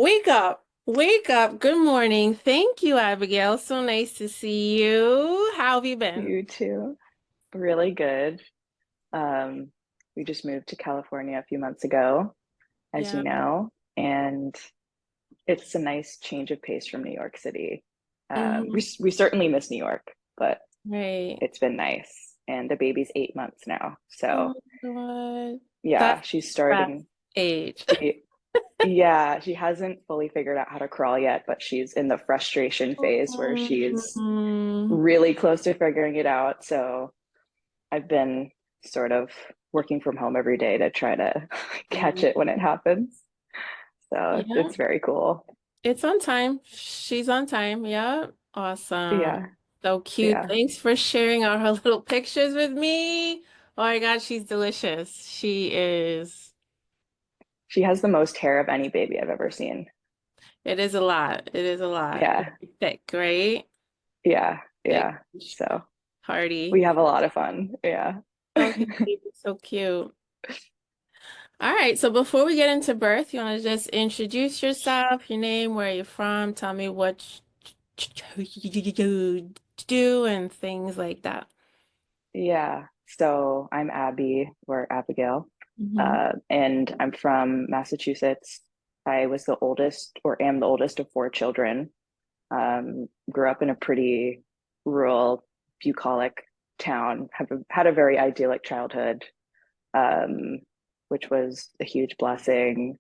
Wake up. Wake up. Good morning. Thank you, Abigail. So nice to see you. How have you been? You too. Really good. Um, we just moved to California a few months ago, as you Yeah. know, and it's a nice change of pace from New York City. Hmm. We certainly miss New York, but Right. it's been nice. And the baby's 8 months now, Oh so my God. yeah, That's she's that starting. age. She Yeah, she hasn't fully figured out how to crawl yet, but she's in the frustration phase where she's Mm, really close to figuring it out. So I've been sort of working from home every day to try to catch it when it happens. So yeah. it's very cool. It's on time. She's on time. Yeah. Yeah, Awesome. So cute. yeah. Thanks for sharing all her little pictures with me. Oh my God, she's delicious. She is. She has the most hair of any baby I've ever seen. It is a lot. It is a lot. Yeah, Very thick, right? yeah, Thick, yeah. So hearty. we have a lot of fun. Yeah. So cute. So cute. All right. So before we get into birth, you want to just introduce yourself, your name, where you're from, tell me what you do and things like that. Yeah. So I'm Abby or Abigail, Hmm. and I'm from Massachusetts. I was the oldest or am the oldest of four children. Grew up in a pretty rural, bucolic town, had a very idyllic childhood, um, which was a huge blessing.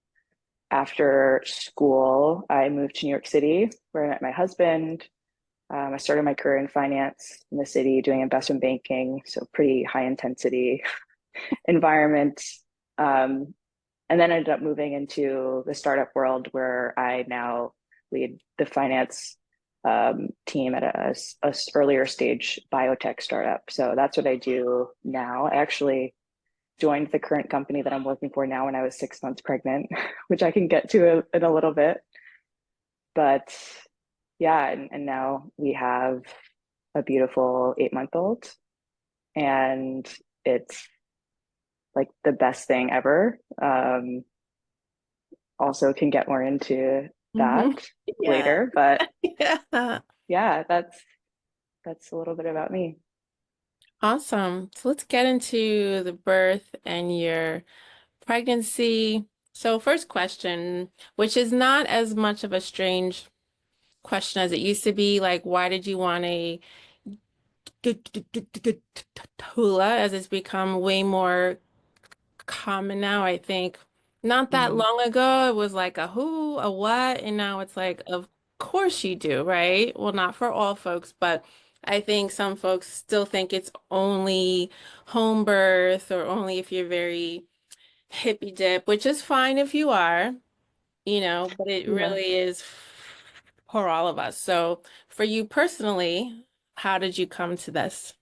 After school, I moved to New York City, where I met my husband. I started my career in finance in the city, doing investment banking, so pretty high intensity environment. Um, and then ended up moving into the startup world where I now lead the finance team at a earlier stage biotech startup. So that's what I do now. I actually joined the current company that I'm working for now when I was 6 months pregnant, which I can get to in a little bit. But yeah, and now we have a beautiful 8 month old, and it's like the best thing ever. Also can get more into Hmm. that Yeah. later, but Yeah. yeah, that's a little bit about me. Awesome. So let's get into the birth and your pregnancy. So first question, which is not as much of a strange question as it used to be, like why did you want a doula as it's become way more common now, I think. Not that Mhm. long ago, it was like a who, a what, and now it's like, of course you do, right? Well, not for all folks, but I think some folks still think it's only home birth or only if you're very hippy dip, which is fine if you are, but it Yeah. really is for all of us. So for you personally, how did you come to this?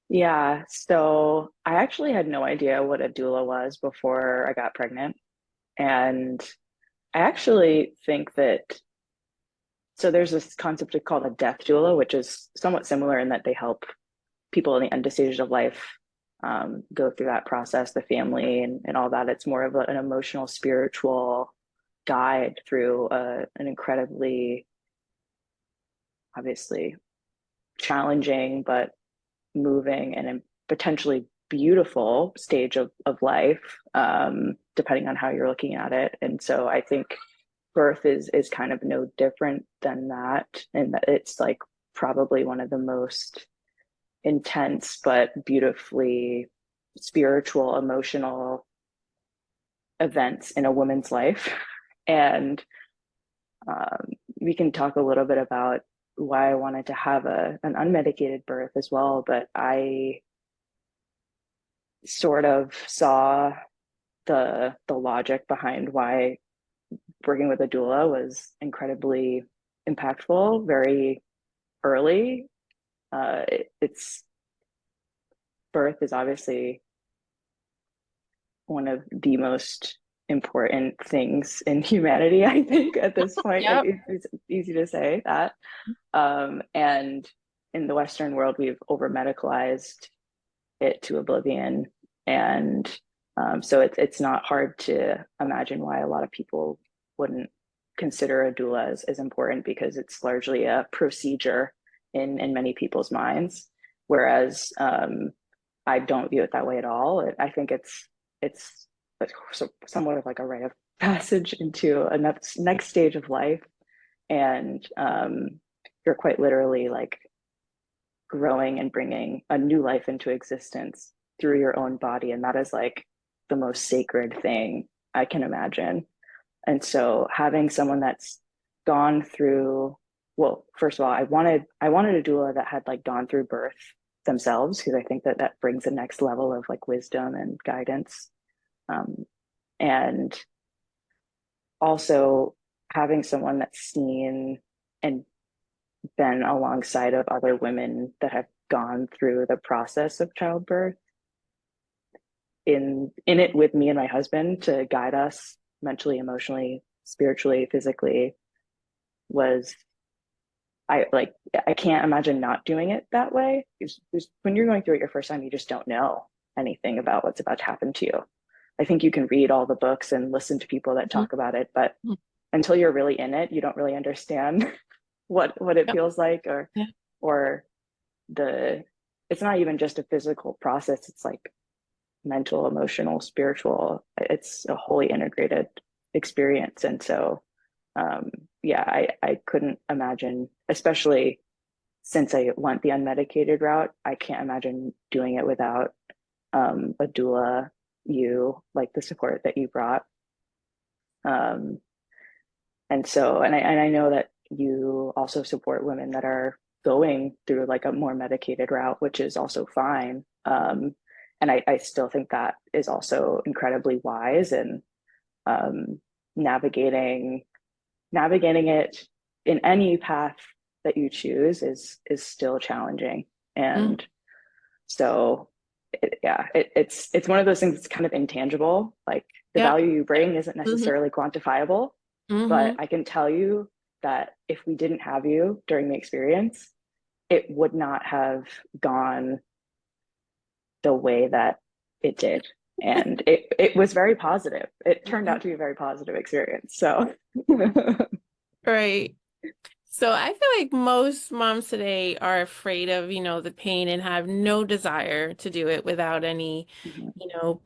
Yeah. So I actually had no idea what a doula was before I got pregnant. And I actually think that there's this concept called a death doula, which is somewhat similar in that they help people in the end stages of life go through that process, the family and all that. It's more of an emotional, spiritual guide through an incredibly, obviously, challenging but moving and potentially beautiful stage of life, depending on how you're looking at it. And so I think birth is kind of no different than that, and that it's like probably one of the most intense but beautifully spiritual, emotional events in a woman's life. And um, we can talk a little bit about why I wanted to have an unmedicated birth as well. But I sort of saw the logic behind why working with a doula was incredibly impactful very early. It's birth is obviously one of the most important things in humanity, I think, at this point. Like Yep. it's easy to say that. And in the Western world, we've over medicalized it to oblivion. And so it's not hard to imagine why a lot of people wouldn't consider a doula as important because it's largely a procedure in many people's minds. Whereas I don't view it that way at all. I think it's somewhat of like a rite of passage into a next stage of life, and you're quite literally like growing and bringing a new life into existence through your own body, and that is like the most sacred thing I can imagine. And so having someone that's gone through, well, first of all, I wanted a doula that had like gone through birth themselves, because I think that that brings a next level of like wisdom and guidance. Um, and also having someone that's seen and been alongside of other women that have gone through the process of childbirth in it with me and my husband to guide us mentally, emotionally, spiritually, physically, was I can't imagine not doing it that way. When you're going through it your first time, you just don't know anything about what's about to happen to you. I think you can read all the books and listen to people that Mhm. talk about it, but until you're really in it, you don't really understand what it Yep. feels like, Yeah. or the it's not even just a physical process, it's like mental, emotional, spiritual. It's a wholly integrated experience. And so um yeah, I couldn't imagine, especially since I went the unmedicated route, I can't imagine doing it without a doula, you like the support that you brought. Um and I know that you also support women that are going through like a more medicated route, which is also fine. And I still think that is also incredibly wise, and um, navigating navigating it in any path that you choose is still challenging. Mm. And so it's one of those things that's kind of intangible. Like the Yep. value you bring isn't Hmm. necessarily quantifiable, but Hmm. I can tell you that if we didn't have you during the experience, it would not have gone the way that it did. And it was very positive. It turned out to be a very positive experience. So Right. So I feel like most moms today are afraid of, the pain and have no desire to do it without any, you know,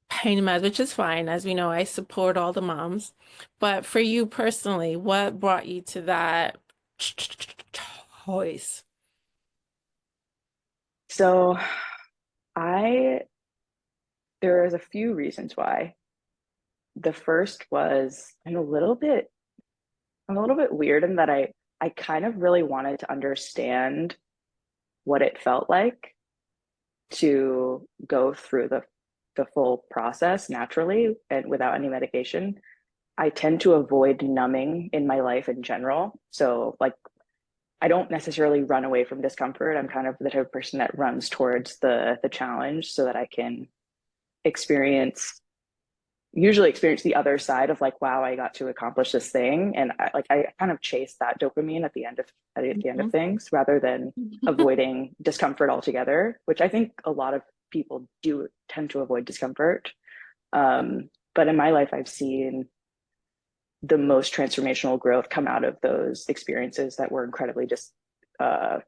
pain meds, which is fine. As we know, I support all the moms. But for you personally, what brought you to that choice? so I there is a few reasons why. The first was I'm a little bit weird in that I kind of really wanted to understand what it felt like to go through the full process naturally and without any medication. I tend to avoid numbing in my life in general. So like I don't necessarily run away from discomfort. I'm kind of the type of person that runs towards the challenge so that I can experience usually experience the other side of like, wow, I got to accomplish this thing. And I kind of chase that dopamine at the end of Mhm. things rather than avoiding discomfort altogether, which I think a lot of people do tend to avoid discomfort. But in my life, I've seen the most transformational growth come out of those experiences that were uh,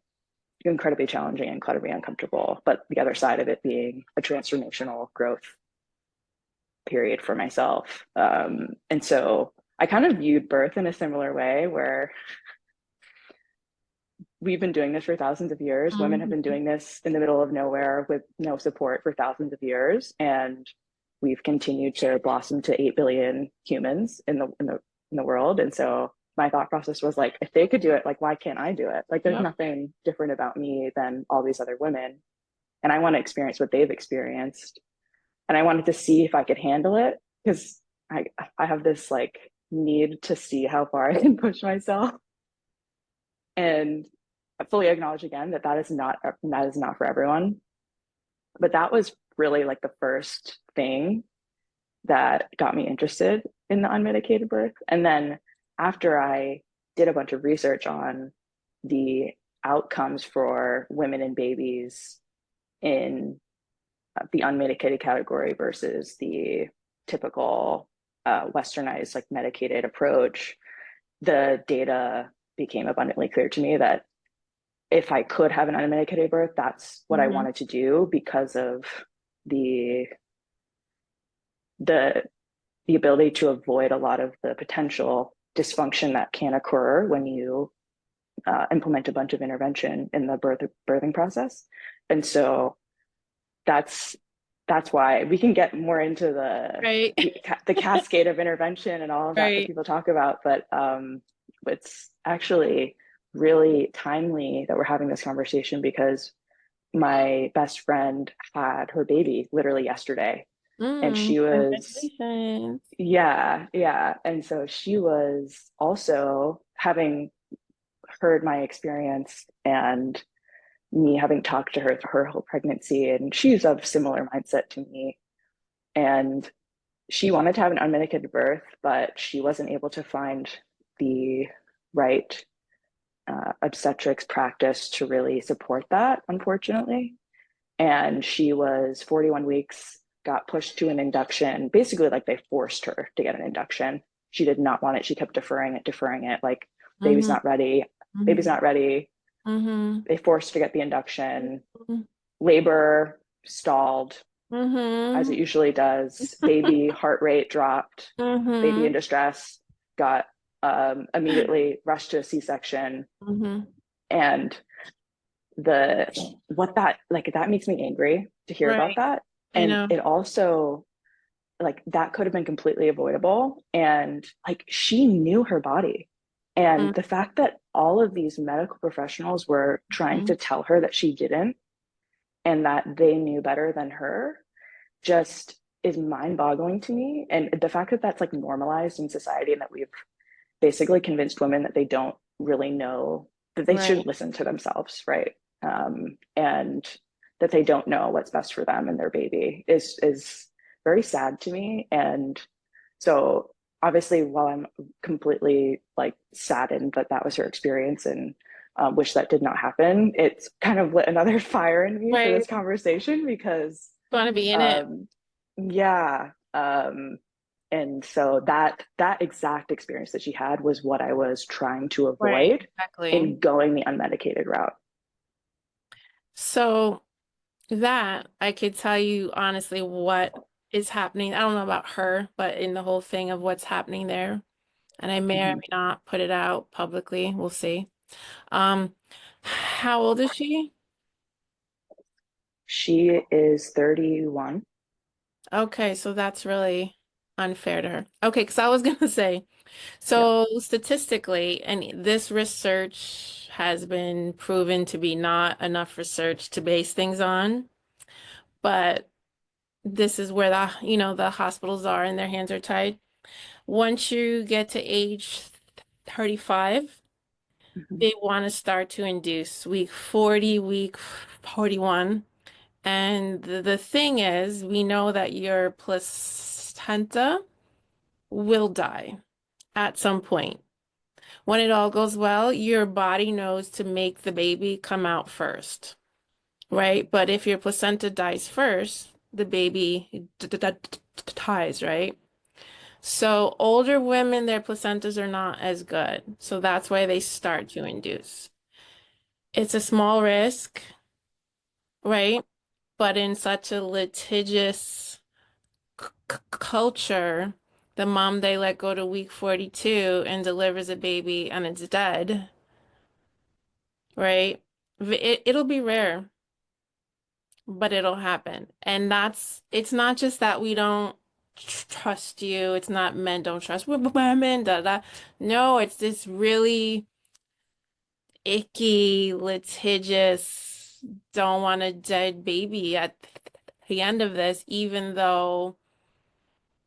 incredibly challenging and incredibly uncomfortable. But the other side of it being a transformational growth period for myself. And so I kind of viewed birth in a similar way where we've been doing this for thousands of years. Women have been Mhm. doing this in the middle of nowhere with no support for thousands of years. And we've continued to blossom to 8 billion humans in the world. And so my thought process was like, if they could do it, like, why can't I do it? Like, there's Yep. nothing different about me than all these other women. And I want to experience what they've experienced, and I wanted to see if I could handle it because I have this like need to see how far I can push myself, and I fully acknowledge again that that is not for everyone. But that was really like the first thing that got me interested in the unmedicated birth. And then after I did a bunch of research on the outcomes for women and babies in the unmedicated category versus the typical westernized, like medicated approach, the data became abundantly clear to me that if I could have an unmedicated birth, that's what I Mm-hmm. wanted to do because of the the the ability to avoid a lot of the potential dysfunction that can occur when you implement a bunch of intervention in the birthing process. And so that's that's why we can get more into Right. the cascade of intervention and all of that Right. people talk about. But it's actually really timely that we're having this conversation because my best friend had her baby literally yesterday, and she was Congratulations. yeah, and so she was also having heard my experience and me having talked to her whole pregnancy, and she's of similar mindset to me. And she wanted to have an unmedicated birth, but she wasn't able to find the right obstetrics practice to really support that, unfortunately. And she was 41 weeks, got pushed to an induction, basically like they forced her to get an induction. She did not want it. She kept deferring it, like baby's Mm-hmm. not ready, baby's Mm-hmm. not ready. Mm-hmm. They forced her to get the induction. Labor stalled as it Mm-hmm. usually does. Baby heart rate dropped. Baby Mm-hmm. in distress got immediately rushed to a C-section. Mm-hmm. And the what that like that makes me angry to hear about Right. that. I And know. it also like that could have been completely avoidable. And like she knew her body. And the fact that all of these medical professionals were trying Mm-hmm. to tell her that she didn't and that they knew better than her just is mind boggling to me. And the fact that that's like normalized in society and that we've basically convinced women that they don't really know, that they Right. shouldn't listen to themselves, right? And that they don't know what's best for them and their baby is very sad to me. And so obviously, while I'm completely like saddened that that was her experience and wish that did not happen, it's kind of lit another fire in me for Right. this conversation because Want to be in it. um, yeah. And so that exact experience that she had was what I was trying to Right. avoid Exactly. in going the unmedicated route. So that I could tell you honestly what is happening. I don't know about her, but in the whole thing of what's happening there. And I may or Mhm. may not put it out publicly. We'll see. Um, how old is she? She is 31. Okay, so that's really unfair to her. Okay, because I was gonna say, Yep. so statistically, and this research has been proven to be not enough research to base things on, but this is where the hospitals are and their hands are tied. Once you get to age 35, Mhm. they want to start to induce week 40, week 41. And the thing is, we know that your placenta will die at some point. When it all goes well, your body knows to make the baby come out first, right? But if your placenta dies first, the baby dies, right? So older women, their placentas are not as good. So that's why they start to induce. It's a small risk, right? But in such a litigious culture, the mom they let go to week 42 and delivers a baby and it's dead, right? It'll be rare, but it'll happen. And it's not just that we don't trust you. It's not men don't trust women, da da. No, it's this really icky, litigious, don't want a dead baby at the end of this, even though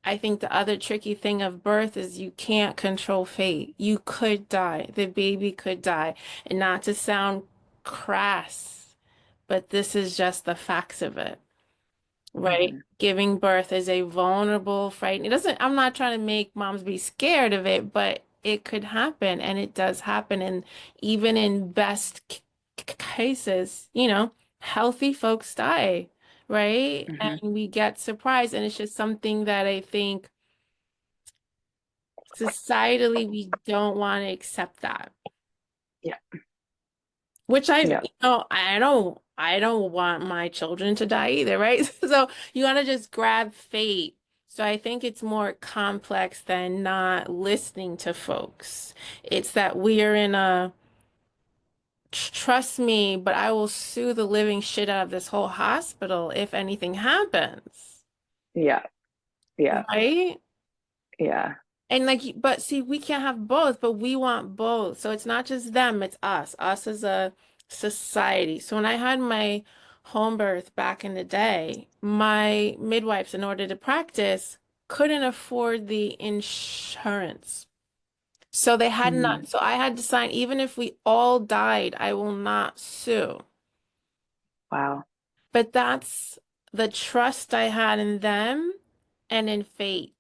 I think the other tricky thing of birth is you can't control fate. You could die. The baby could die. And not to sound crass, but this is just the facts of it, right? Mhm. Giving birth is a vulnerable, frightening. It doesn't, I'm not trying to make moms be scared of it, but it could happen and it does happen. And even in best cases, healthy folks die, right? Mhm. And we get surprised. And it's just something that I think Societally, we don't want to accept that. Yeah. Which Yeah. I don't want my children to die either, right? So you want to just grab fate. So I think it's more complex than not listening to folks. It's that we are in a trust me, but I will sue the living shit out of this whole hospital if anything happens. Yeah. Yeah. Right? Yeah. And like, but see, we can't have both, but we want both. So it's not just them, it's us as a society. So when I had my home birth back in the day, my midwives, in order to practice, couldn't afford the insurance. So they had Mm. not, so I had to sign, even if we all died, I will not sue. Wow. But that's the trust I had in them and in fate.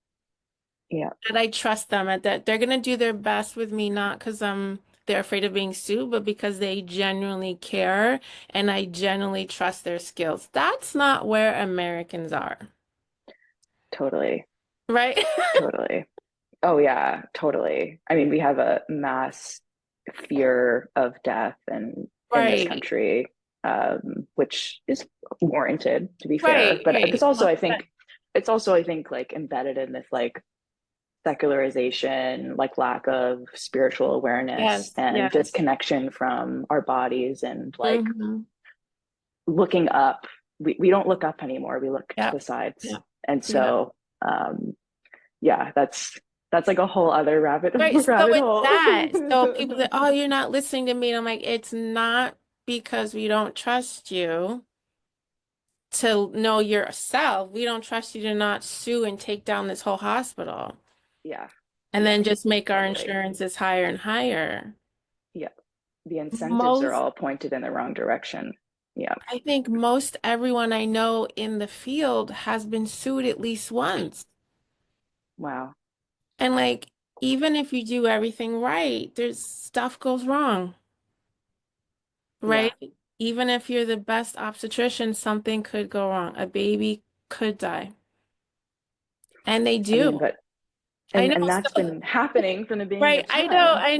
Yeah. That I trust them at that they're gonna do their best with me, not because they're afraid of being sued, but because they genuinely care and I genuinely trust their skills. That's not where Americans are, Totally. right? Totally. Oh yeah, totally. I mean, we have a mass fear of death and in this Right, country, which is warranted, to be fair. right, But right. it's also, I think, like embedded in this like secularization, like lack of spiritual awareness Yes, and yes. disconnection from our bodies and like Hmm. looking up. We don't look up anymore. We look to Yep, the sides. yep, And yep. so yeah, that's like a whole other rabbit Right. So rabbit it's hole. that. So people say, "Oh, you're not listening to me." And I'm like, it's not because we don't trust you to know yourself. We don't trust you to not sue and take down this whole hospital Yeah, and yeah, then just make our totally. insurances higher and higher. Yeah, the incentives are Most, all pointed in the wrong direction. Yeah, I think most everyone I know in the field has been sued at least once. wow. And like, even if you do everything right, there's stuff goes wrong, Yeah, right? Even if you're the best obstetrician, something could go wrong. A baby could die. And they I mean, do. but I know. and that's So, been happening from the beginning right. of time. I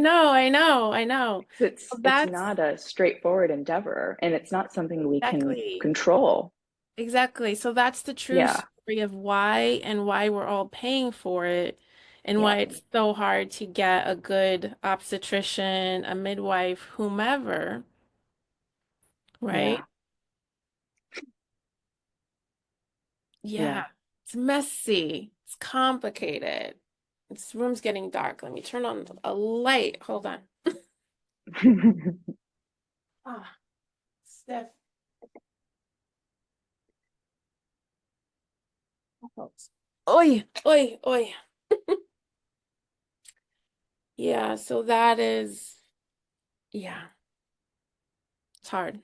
know. So So it's that's not a straightforward endeavor, and it's not something we can exactly, control. exactly. So that's the true Yeah, story of why we're all paying for it and yeah, why it's so hard to get a good obstetrician, a midwife, whomever, right? yeah, Yeah. yeah. It's messy. It's complicated. This room's getting dark. Let me turn on a light. Hold on. Ah, stiff. Oi, oi, oi. Yeah, so that is, yeah, it's hard.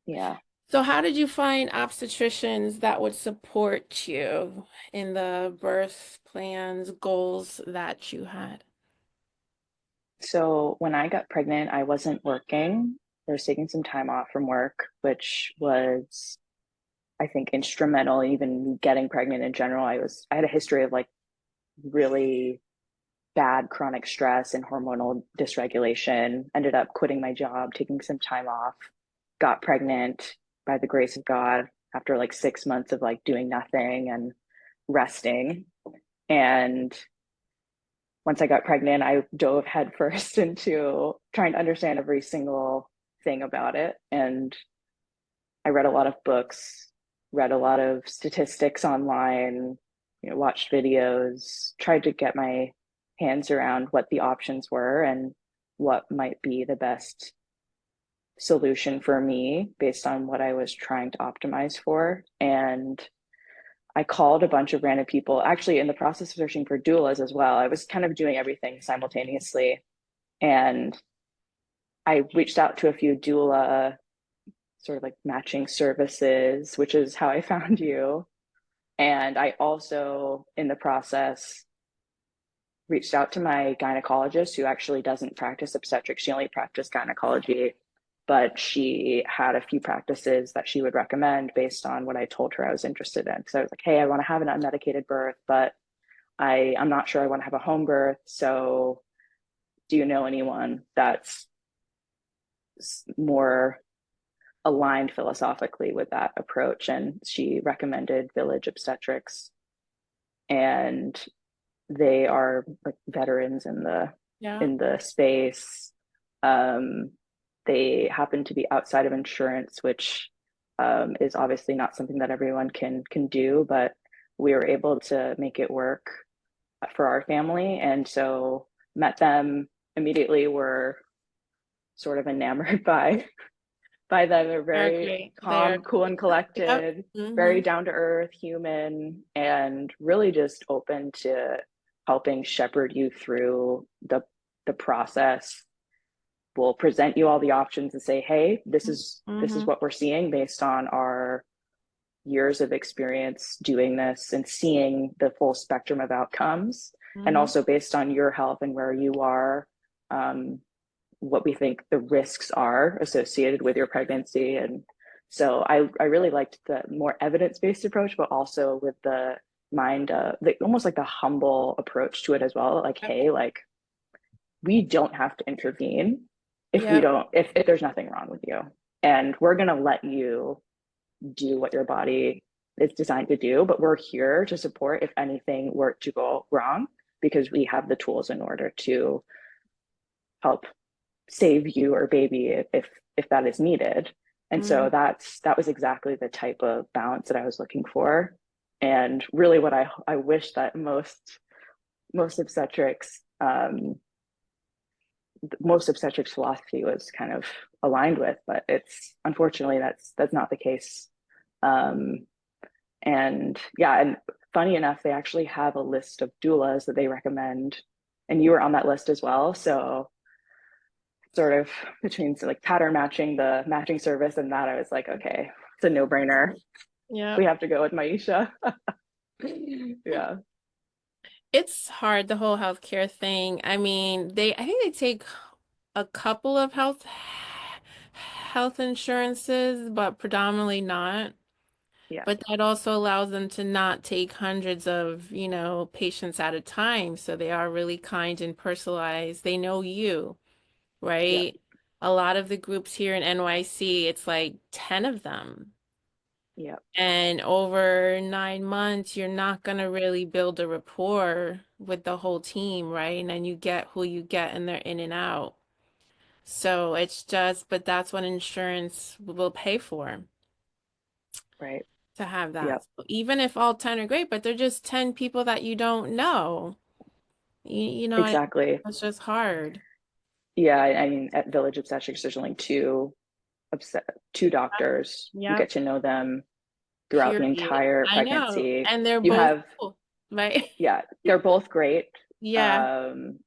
Yeah. So how did you find obstetricians that would support you in the birth plans, goals that you had? So when I got pregnant, I wasn't working. I was taking some time off from work, which was, I think, instrumental in even getting pregnant in general. I had a history of like really bad chronic stress and hormonal dysregulation. Ended up quitting my job, taking some time off, got pregnant by the grace of God after like 6 months of like doing nothing and resting. And once I got pregnant, I dove headfirst into trying to understand every single thing about it. And I read a lot of books, read a lot of statistics online, watched videos, tried to get my hands around what the options were and what might be the best solution for me based on what I was trying to optimize for. And I called a bunch of random people, actually, in the process of searching for doulas as well. I was kind of doing everything simultaneously. And I reached out to a few doula sort of like matching services, which is how I found you. And I also, in the process, reached out to my gynecologist who actually doesn't practice obstetrics. She only practiced gynecology, but she had a few practices that she would recommend based on what I told her I was interested in. So I was like, hey, I want to have an unmedicated birth, but I'm not sure I want to have a home birth. So do you know anyone that's more aligned philosophically with that approach? And she recommended Village Obstetrics, and they are like veterans Yeah. in the space. Um, they happen to be outside of insurance, which is obviously not something that everyone can do, but we were able to make it work for our family, and so met them immediately. Were sort of enamored by them. They're They're very great. They are calm, cool, and great. Yep. collected, Mm-hmm. very down to earth, human, and really just open to helping shepherd you through the process. We'll present you all the options and say, hey, this is Mm-hmm. what we're seeing based on our years of experience doing this and seeing the full spectrum of outcomes, and Mm-hmm. also based on your health and where you are, um, what we think the risks are associated with your pregnancy. And so I really liked the more evidence-based approach, but also with the mind, almost like the humble approach to it as well. Like, Yep. hey, like we don't have to intervene if we Yep. don't, if there's nothing wrong with you. And we're going to let you do what your body is designed to do, but we're here to support if anything were to go wrong, because we have the tools in order to help save you or baby if that is needed. And so Mm-hmm. that was exactly the type of balance that I was looking for. And really what I wish that most obstetrics most obstetrics philosophy was kind of aligned with, but it's unfortunately that's not the case. Um, and yeah, and funny enough, they actually have a list of doulas that they recommend, and you were on that list as well. So sort of between like pattern matching, the matching service, and that, I was like, okay, it's a no-brainer. We Yep. have to go with Maisha. Yeah, It's hard, the whole healthcare thing. I mean, I think they take a couple of health insurances, but predominantly not. yeah, But that also allows them to not take hundreds of, patients at a time. So they are really kind and personalized. They know you, yeah, right? A lot of the groups here in NYC, it's like 10 of them. yeah, And over 9 months, you're not going to really build a rapport with the whole team, right? And then you get who you get and they're in and out. So it's just, but that's what insurance will pay for right, to have yeah, that. So even if all 10 are great, but they're just 10 people that you don't know. exactly. It's just hard. Yeah, I mean, at Village Obstetrics, there's only two doctors. You Yep. get to know them throughout the Period. entire I know. pregnancy. And they're You both have, cool, right? yeah, they're both great. Yeah.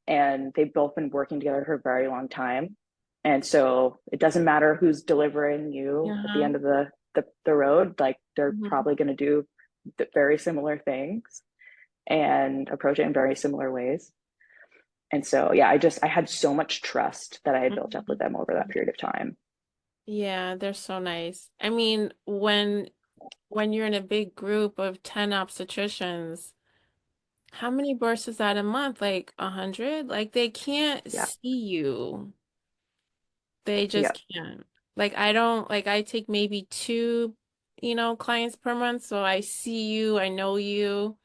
And they've both been working together for a very long time. And so it doesn't matter who's delivering you at the Uh-huh. end of the road, like they're Mhm. probably going to do very similar things and approach it in very similar ways. And so, yeah, I had so much trust that I had built up with Mhm. them over that period of time. Yeah, they're so nice. I mean, when you're in a big group of 10 obstetricians, how many births is that a month? Like 100? Like they can't Yeah. see you. They Yeah. just can't. Like I don't like I take maybe two, clients per month, so I see you, I know you.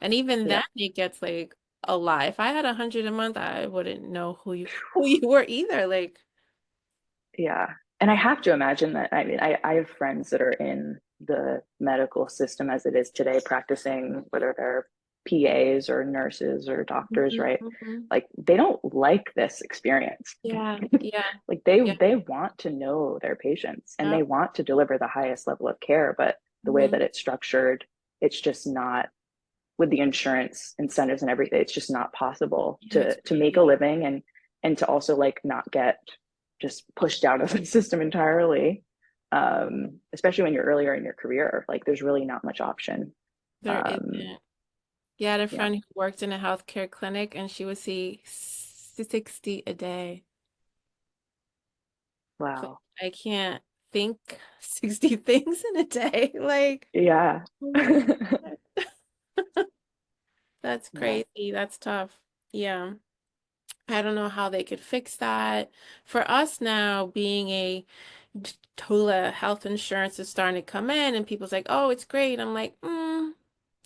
And even then Yeah. it gets like a lot. If I had 100 a month, I wouldn't know who you were either. Like, Yeah. And I have to imagine that, I mean, I have friends that are in the medical system as it is today, practicing, whether they're PAs or nurses or doctors, mhm, right? mhm. Like they don't like this experience. Yeah, yeah, Like they yeah, they want to know their patients and yeah. they want to deliver the highest level of care, but the way Hmm. that it's structured, it's just not, with the insurance incentives and everything, it's just not possible Yeah, to it's make a crazy. living and to also like not get just pushed out of the system entirely. Especially when you're earlier in your career, like there's really not much option. There Um, isn't. Yeah, I had a yeah. friend who worked in a healthcare clinic and she would see 60 a day. So Wow. I can't think 60 things in a day. Like, Yeah. oh my God. That's Yeah, crazy. That's tough. Yeah. I don't know how they could fix that. For us now, being a doula, health insurance is starting to come in, and people's like, "Oh, it's great." I'm like,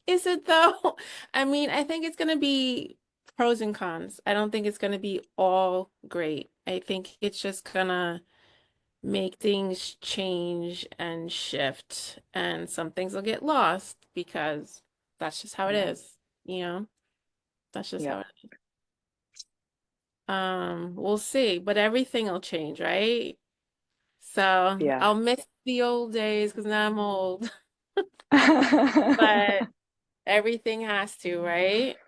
is it though? I mean, I think it's going to be pros and cons. I don't think it's going to be all great. I think it's just gonna make things change and shift, and some things will get lost because that's just how it yeah, is, you know? That's just yeah, how it is. We'll see, but everything will change, right? So yeah. I'll miss the old days because now I'm old, but everything has to, right?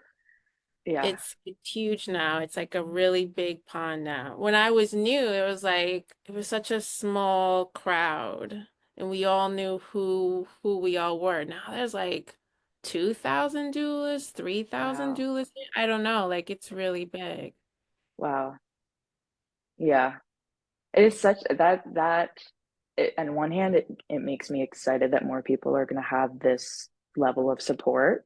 Yeah, It's huge now. It's like a really big pond now. When I was new, it was like it was such a small crowd and we all knew who we all were. Now there's like 2,000 doulas, 3,000 wow, doulas. I don't know, like it's really big. wow. Yeah, it is such that on one hand, it makes me excited that more people are going to have this level of support.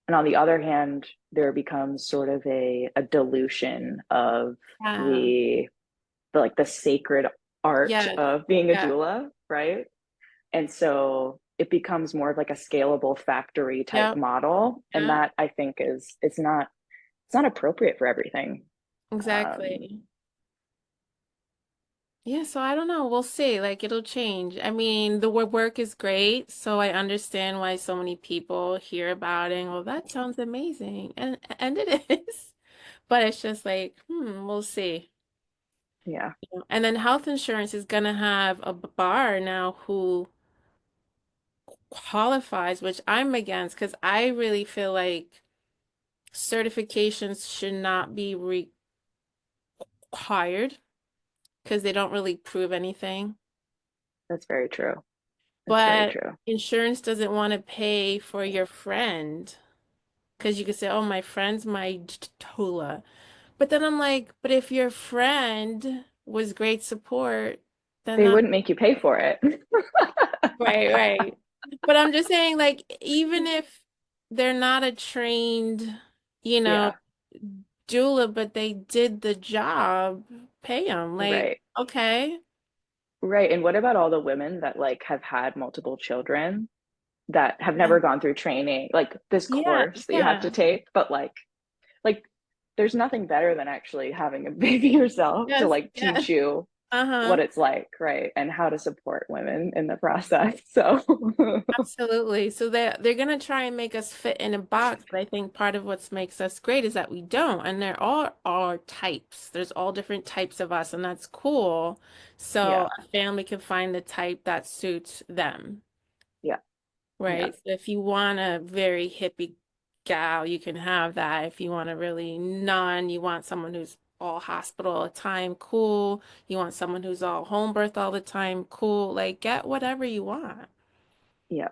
And on the other hand, there becomes sort of a dilution of Yeah. the, like the sacred art Yes. of being a Yeah. doula, right? And so it becomes more of like a scalable factory type Yep. model. And Yeah. that I think is it's not appropriate for everything. Um, Exactly. Yeah, so I don't know. We'll see. Like it'll change. I mean, the work is great, so I understand why so many people hear about it. And, well, that sounds amazing. And it is. But it's just like, we'll see. yeah, And then health insurance is gonna have a bar now who qualifies, which I'm against because I really feel like certifications should not be required because they don't really prove anything. that's very true. That's very But true. insurance doesn't want to pay for your friend because you could say, oh, my friend's my doula. But then I'm like, but if your friend was great support, then They that, wouldn't make you pay for it. right, right. But I'm just saying, like, even if they're not a trained, you know, Yeah, doula, but they did the job, pay them. Like, right. okay. Right. And what about all the women that like have had multiple children that have Yeah, never gone through training, like this yeah, course that you have to yeah. take, but like there's nothing better than actually having a baby yourself to Yes, like yes. teach you what Uh-huh. it's like, right? And how to support women in the process. So Absolutely. So they're gonna try and make us fit in a box, but I think part of what makes us great is that we don't. And there are all types. There's all different types of us, and that's cool. yeah, So a family can find the type that suits them, yeah, yeah, right? So if you want a very hippie gal, you can have that. If you want a really none, you want someone who's all hospital all the time, cool. You want someone who's all home birth all the time, cool. Like get whatever you want, yeah.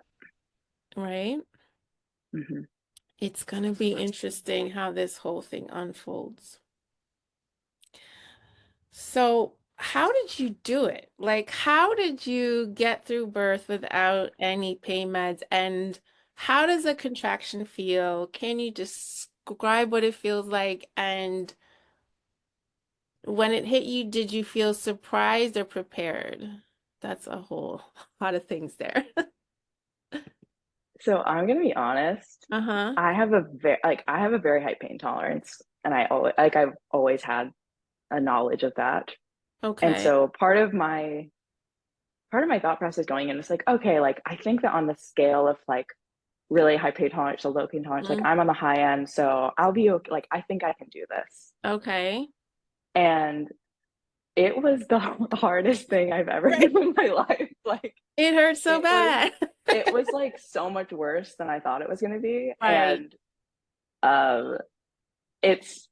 right? Hmm. It's going to be interesting how this whole thing unfolds. So, how did you do it? Like, how did you get through birth without any pain meds? And how does a contraction feel? Can you describe what it feels like? And when it hit you, did you feel surprised or prepared? That's a whole lot of things there. So I'm gonna be honest. Uh-huh. I have a very high pain tolerance, and I've always had a knowledge of that. And Okay. so part of my thought process going in is like, okay, like I think that on the scale of like really high pain tolerance to low pain tolerance, like Mm, I'm on the high end, so I'll be okay. Like I think I can do this. okay. And it was the hardest thing I've ever Right. done in my life. Like It hurts so it was bad. it was like so much worse than I thought it was going to be. Right. And um it's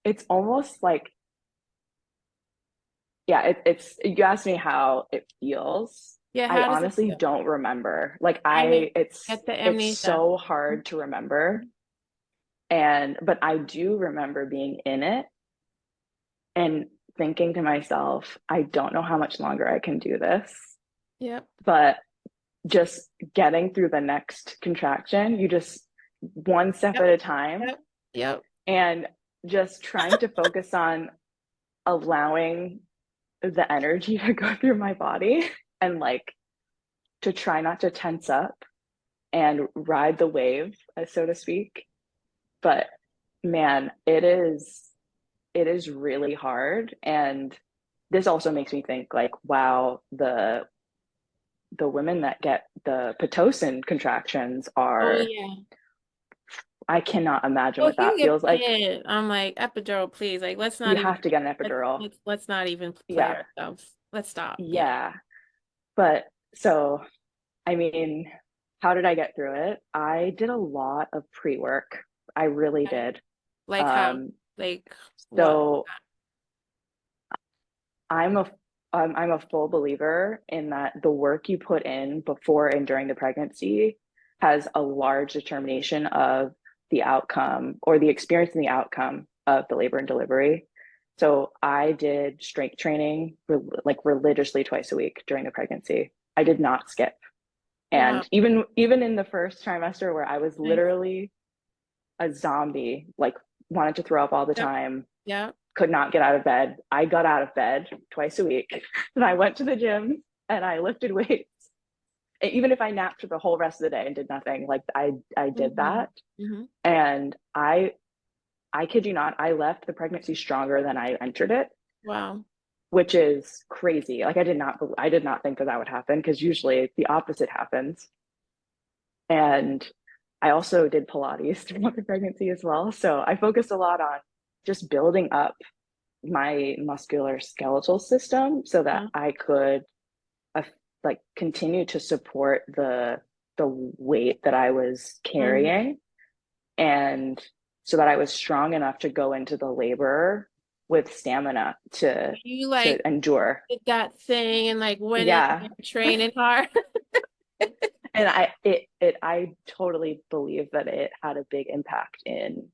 it's almost like, yeah, it's you asked me how it feels. Yeah, I how does it honestly feel? don't remember. Like I I get the it's amnesia. so hard to remember. And but I do remember being in it and thinking to myself, I don't know how much longer I can do this. Yep. But just getting through the next contraction, you just one step Yep. at a time, Yep. Yep. and just trying to focus on allowing the energy to go through my body and like to try not to tense up and ride the wave, so to speak. But man, it is really hard. And this also makes me think like, wow, the women that get the Pitocin contractions Oh are, yeah. I cannot imagine Well, what if you that get feels like. pit, I'm like epidural, please. Like, let's You not even have to get an let's epidural. let's let's not even play Yeah. ourselves. Let's stop. Yeah. Yeah. But so, I mean, how did I get through it? I did a lot of pre-work. I really Okay. did. Like how? Um, Like what? so I'm a I'm a full believer in that the work you put in before and during the pregnancy has a large determination of the outcome or the experience and the outcome of the labor and delivery. So I did strength training like religiously twice a week during the pregnancy. I did not skip. Wow. And even in the first trimester where I was Nice. literally a zombie, like wanted to throw up all the Yep. time, Yep. could not get out of bed. I got out of bed twice a week and I went to the gym and I lifted weights. Even if I napped for the whole rest of the day and did nothing, like I did Mm-hmm. that. Mm-hmm. And I kid you not, I left the pregnancy stronger than I entered it, Wow. which is crazy. Like I did not think that that would happen because usually the opposite happens. And I also did Pilates throughout the pregnancy as well. So I focused a lot on just building up my muscular skeletal system so that Uh-huh. I could uh, like continue to support the weight that I was Mm-hmm. carrying, and so that I was strong enough to go into the labor with stamina You to like endure. did that thing and like went in Yeah. there training hard. And I totally believe that it had a big impact in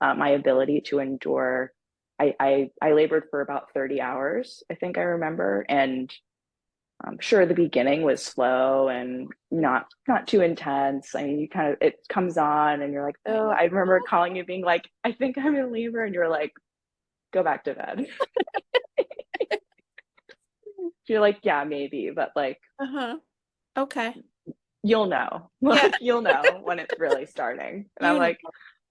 my ability to endure. I labored for about 30 hours, I think I remember, and I'm sure the beginning was slow and not too intense. I mean, you kind of it comes on and you're like, I oh, know. I remember calling you being like, I think I'm in labor, and you're like, go back to bed. You're like, yeah, maybe, but like Uh-huh. Okay. you'll know, Yeah. like you'll know when it's really starting. And I'm You know, like,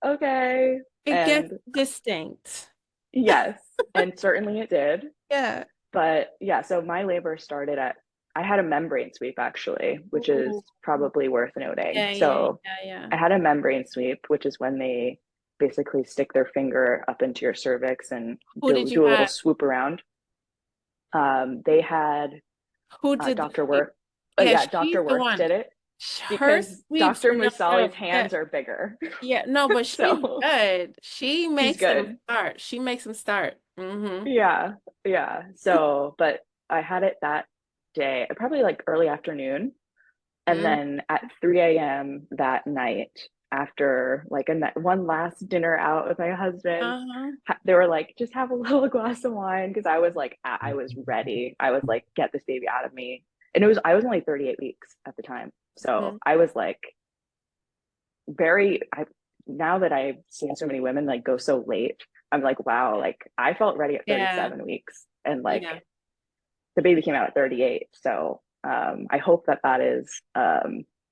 okay, it gets and distinct. yes, and certainly it did. Yeah. But yeah, so my labor started at, I had a membrane sweep actually, which is Ooh. probably worth noting. Yeah, yeah, So yeah, yeah. I had a membrane sweep, which is when they basically stick their finger up into your cervix and Who did you do a little have? swoop around. They had Who did the Dr. sweep? Work. Oh Yeah, yeah, she's Dr. the Work one. did it Her because sweeps Dr. are no Musali's joke. Yeah, hands are bigger. yeah, no, but she's So good. She she's makes them good. start. She makes them start. Mm-hmm. Yeah, yeah. So, but I had it that day, probably like early afternoon. And Mm-hmm. then at 3 a.m. that night, after like one last dinner out with my husband, Uh-huh. they were like, just have a little glass of wine. Cause I was like, I was ready. I was like, get this baby out of me. And I was only 38 weeks at the time. So Mm-hmm. I was like, now that I've seen so many women like go so late, I'm like, wow, like I felt ready at Yeah, 37 weeks and like yeah. the baby came out at 38. So I hope that that is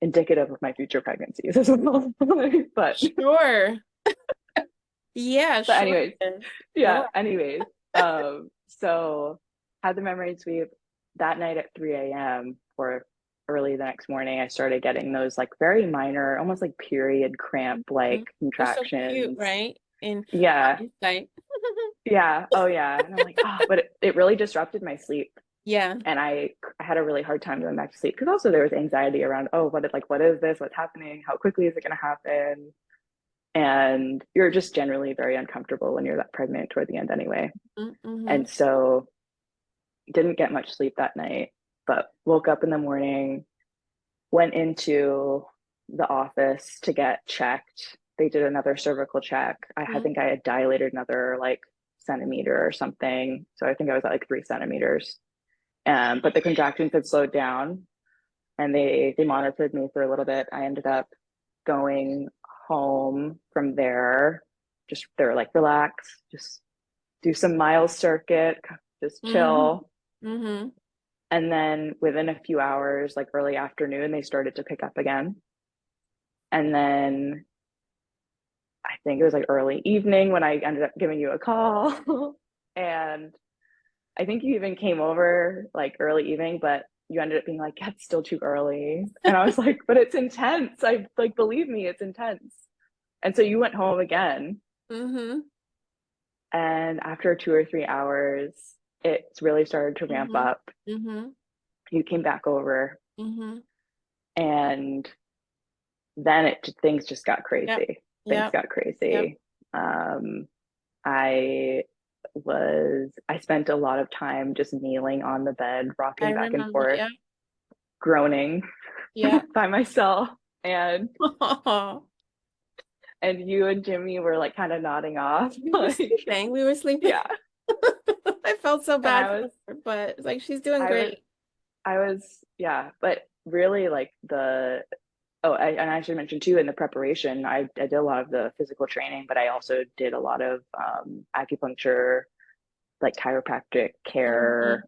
indicative of my future pregnancies as well. but Sure. Yeah, but sure anyways, it is. yeah. Sure. Anyways, so had the memory sweep that night at 3 a.m. or early the next morning. I started getting those like very minor, almost like period cramp like Mhm. They're so cute, contractions. right? In Yeah, hindsight. yeah, oh yeah. And I'm like, oh, but it really disrupted my sleep. Yeah. And I had a really hard time going back to sleep because also there was anxiety around, oh, what is this? What's happening? How quickly is it going to happen? And you're just generally very uncomfortable when you're that pregnant toward the end anyway. Mm-hmm. And so didn't get much sleep that night, but woke up in the morning, went into the office to get checked. They did another cervical check. I think I had dilated another like centimeter or something. So I think I was at like 3 centimeters. But the contractions had slowed down and they monitored me for a little bit. I ended up going. home from there. Just they're like, relax, just do some mile circuit, just Mm-hmm. chill. Mm-hmm. And then within a few hours, like early afternoon, they started to pick up again. And then I think it was like early evening when I ended up giving you a call. And I think you even came over like early evening, but you ended up being like, yeah, it's still too early. And I was like, but it's intense. I like, believe me, it's intense. And so you went home again. Mm-hmm. And after 2 or 3 hours, it's really started to ramp Mm-hmm. up. Mm-hmm. You came back over, Mm-hmm. and then things just got Yep. crazy. Things Yep. got Yep. crazy. Um, I I spent a lot of time just kneeling on the bed, I rocking back and remember. forth, Yep. groaning Yep. by myself. And Oh, and you and Jimmy were like kind of nodding off, we were like, sleeping. We were sleeping. yeah. I felt so And bad for her, but it's like she's doing I was, great. yeah. But really, like and I should mention too, in the preparation, I did a lot of the physical training, but I also did a lot of acupuncture, like chiropractic Mm-hmm. care.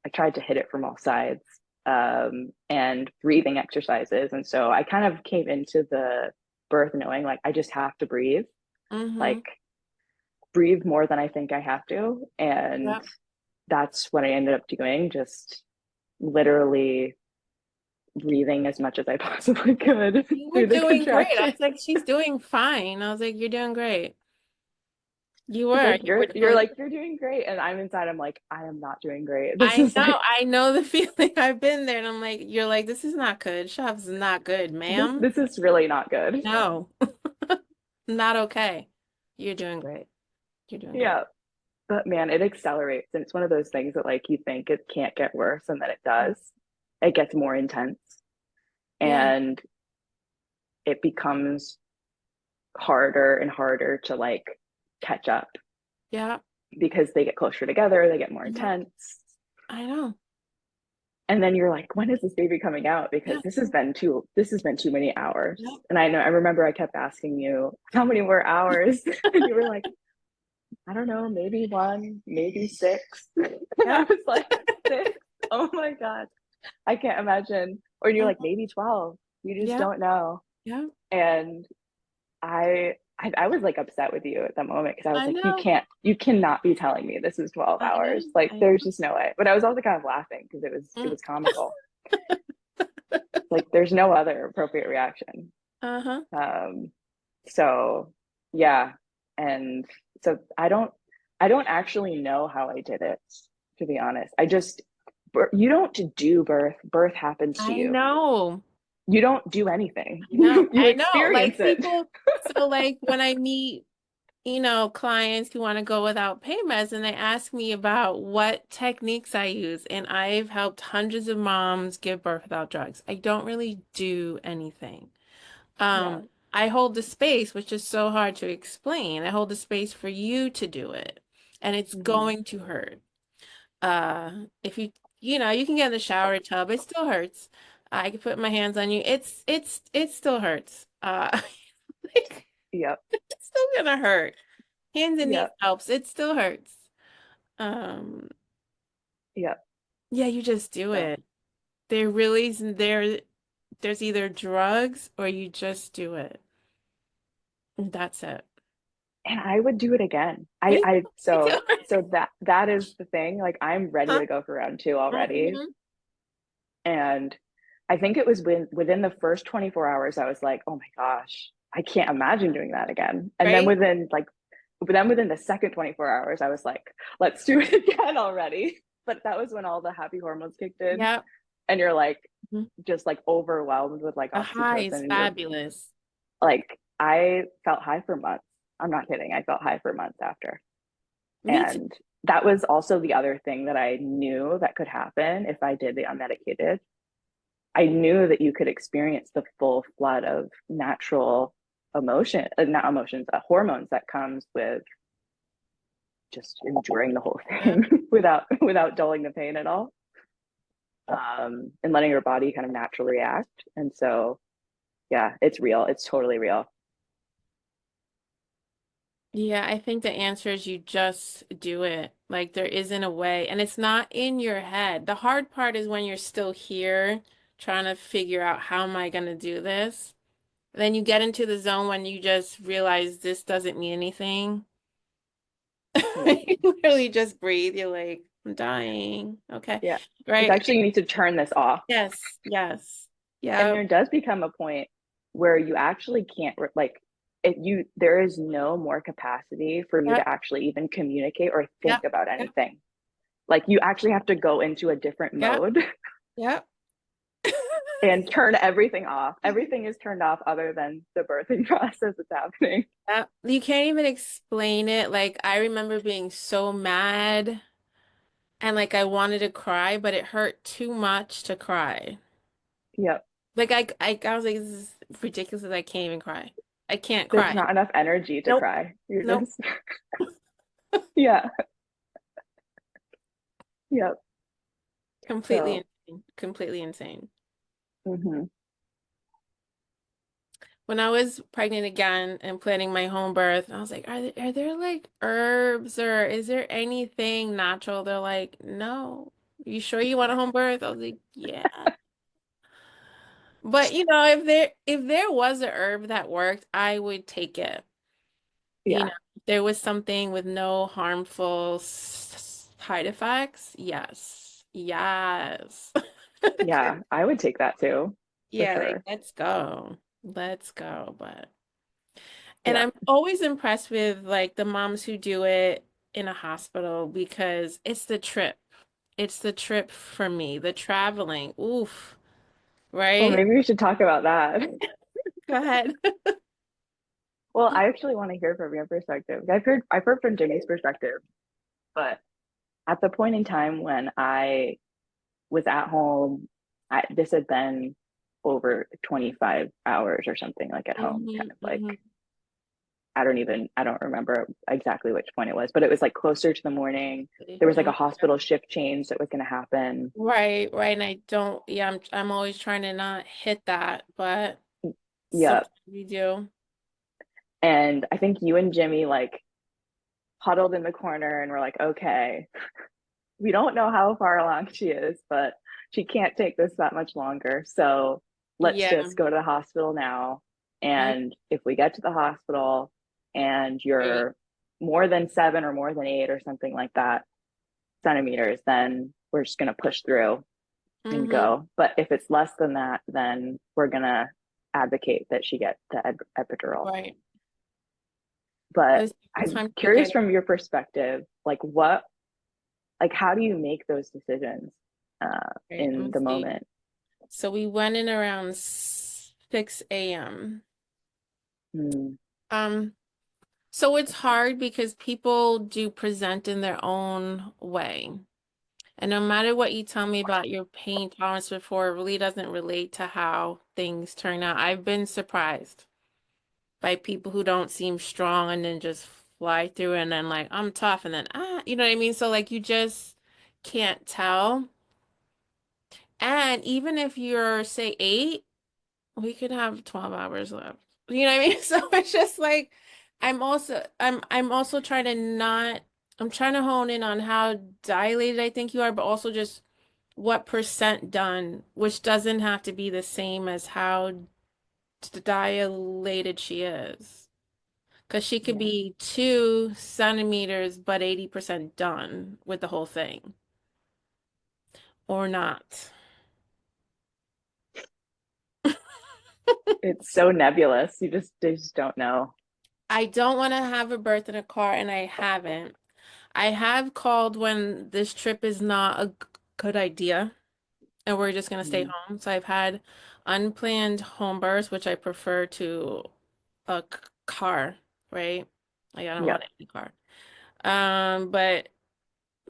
I tried to hit it from all sides, and breathing exercises. And so I kind of came into the birth knowing like I just have to breathe, Mm-hmm. like breathe more than I think I have to. And Yep. that's what I ended up doing, just literally breathing as much as I possibly could You were through the doing great. I contraction. was like, she's doing fine. I was like, you're doing great. You It's were. like You were you're doing. like you're doing great, and I'm inside. I'm like I am not doing great. This I is know. like I know the feeling. I've been there, and I'm like, you're like, this is not good. Shop's not good, ma'am. this is really not good. No, not okay. You're doing great. You're doing great. Yeah, but man, it accelerates, and it's one of those things that like you think it can't get worse, and then it does. It gets more intense, Yeah. and it becomes harder and harder to like catch up Yeah. because they get closer together, they get more Yeah. intense. I know. And then you're like, when is this baby coming out? Yeah. Because this has been too many hours. Yeah. And I remember I kept asking you how many more hours, and you were like, I don't know, maybe one, maybe six. And I Yeah. was like, six? Oh my God. I can't imagine. Or you're like, Mhm. maybe 12. You just Yeah. don't know. Yeah. And I was like upset with you at that moment because I was I like, know. you cannot be telling me this is 12 I know. hours. Like I there's know. just no way. But I was also kind of laughing because it Mm. was comical. Like there's no other appropriate reaction. Uh-huh. Um, so yeah. And so I don't actually know how I did it, to be honest. You don't do birth. Birth happens to I you. know. You don't do anything. I know. You I know. experience Like it. people, so like when I meet, clients who want to go without pain meds and they ask me about what techniques I use, and I've helped hundreds of moms give birth without drugs. I don't really do anything. Yeah. I hold the space, which is so hard to explain. I hold the space for you to do it, and it's Hmm. going to hurt. If you can get in the shower tub, it still hurts. I can put my hands on you. It still hurts. Like, Yep. it's still gonna hurt. Hands and knees Yep. helps. It still hurts. Um, Yep. yeah, you just do So, it. There really isn't there's either drugs or you just do it. That's it. and I would do it again. Me I too. Me too. so that is the thing. Like I'm ready Huh? to go for round two already. Mhm. And I think it was within the first 24 hours, I was like, oh my gosh, I can't imagine doing that again. And then Right? within the second 24 hours, I was like, let's do it again already. But that was when all the happy hormones kicked in, Yep. and you're like Mhm. just like overwhelmed with like The high oxytocin, is and you're fabulous. like, I felt high for months. I'm not kidding. I felt high for months after. Me too. And that was also the other thing that I knew that could happen if I did the unmedicated. I knew that you could experience the full flood of natural not emotions, hormones that comes with just enduring the whole Yeah. thing without dulling the pain at all, and letting your body kind of naturally react. And so, yeah, it's real. It's totally real. Yeah, I think the answer is you just do it. Like there isn't a way, and it's not in your head. The hard part is when you're still here trying to figure out how am I going to do this. Then you get into the zone when you just realize this doesn't mean anything. Yeah. You really just breathe. You're like, I'm dying. Okay. Yeah. It's Right. actually you need to turn this off. Yes. Yes. And Yeah. there does become a point where you actually can't like if you there is no more capacity for you to Yep. actually even communicate or think Yep. about Yep. anything. Like you actually have to go into a different Yep. mode Yep. and turn everything off. Everything is turned off other than the birthing process that's happening. Yep. You can't even explain it. Like I remember being so mad and like I wanted to cry, but it hurt too much to cry. Yep. Like I was like, this is ridiculous that I can't even cry. I can't There's cry. not enough energy to Nope. cry. You're Nope. just yeah. Yep. Completely So insane. Completely insane. mhm. When I was pregnant again and planning my home birth, I was like, are there like herbs or is there anything natural? They're like, no. You sure you want a home birth? I was like, yeah. But if there was a herb that worked, I would take it. Yeah. If there was something with no harmful side effects, yes. Yes. Yeah. I would take that too, for Yeah, like sure. let's go. Let's go. But and Yeah. I'm always impressed with like the moms who do it in a hospital because it's the trip. It's the trip for me, the traveling. Oof, Well, right? maybe we should talk about that. Go ahead. Well, I actually want to hear from your perspective. I've heard from Jimmy's perspective, but at the point in time when I was at home, this had been over 25 hours or something like at home, Hmm. kind of Hmm. like I don't remember exactly which point it was, but it was like closer to the morning. There was like a hospital shift change that was going to happen. Right, right. And I don't, yeah, I'm always trying to not hit that, but Yeah. sometimes you do. And I think you and Jimmy like huddled in the corner and were like, okay, we don't know how far along she is, but she can't take this that much longer. So let's Yeah. just go to the hospital now. Mm, And if we get to the hospital and right. you're more than 7 or more than 8 or something like that centimeters, then we're just going to push through and Mm-hmm. go. But if it's less than that, then we're going to advocate that she get the epidural. Right. But There's I'm sometimes you curious get, from your perspective, like how do you make those decisions right. Let in me the see. moment? So we went in around 6 a.m. Mm, Um, so it's hard because people do present in their own way. And no matter what you tell me about your pain tolerance before, it really doesn't relate to how things turn out. I've been surprised by people who don't seem strong and then just fly through and then like I'm tough and then you know what I mean? So like you just can't tell. And even if you're say 8, we could have 12 hours left. You know what I mean? So it's just like I'm also trying to not I'm trying to hone in on how dilated I think you are, but also just what percent done, which doesn't have to be the same as how dilated she is. Because she could yeah, be 2 centimeters, but 80% done with the whole thing, or not. it's so nebulous. You just don't know. I don't want to have a birth in a car, and I haven't. I have called when this trip is not a good idea, and we're just going to stay Mm, home. So I've had unplanned home births, which I prefer to a car, right? Like I don't yep, want any car. But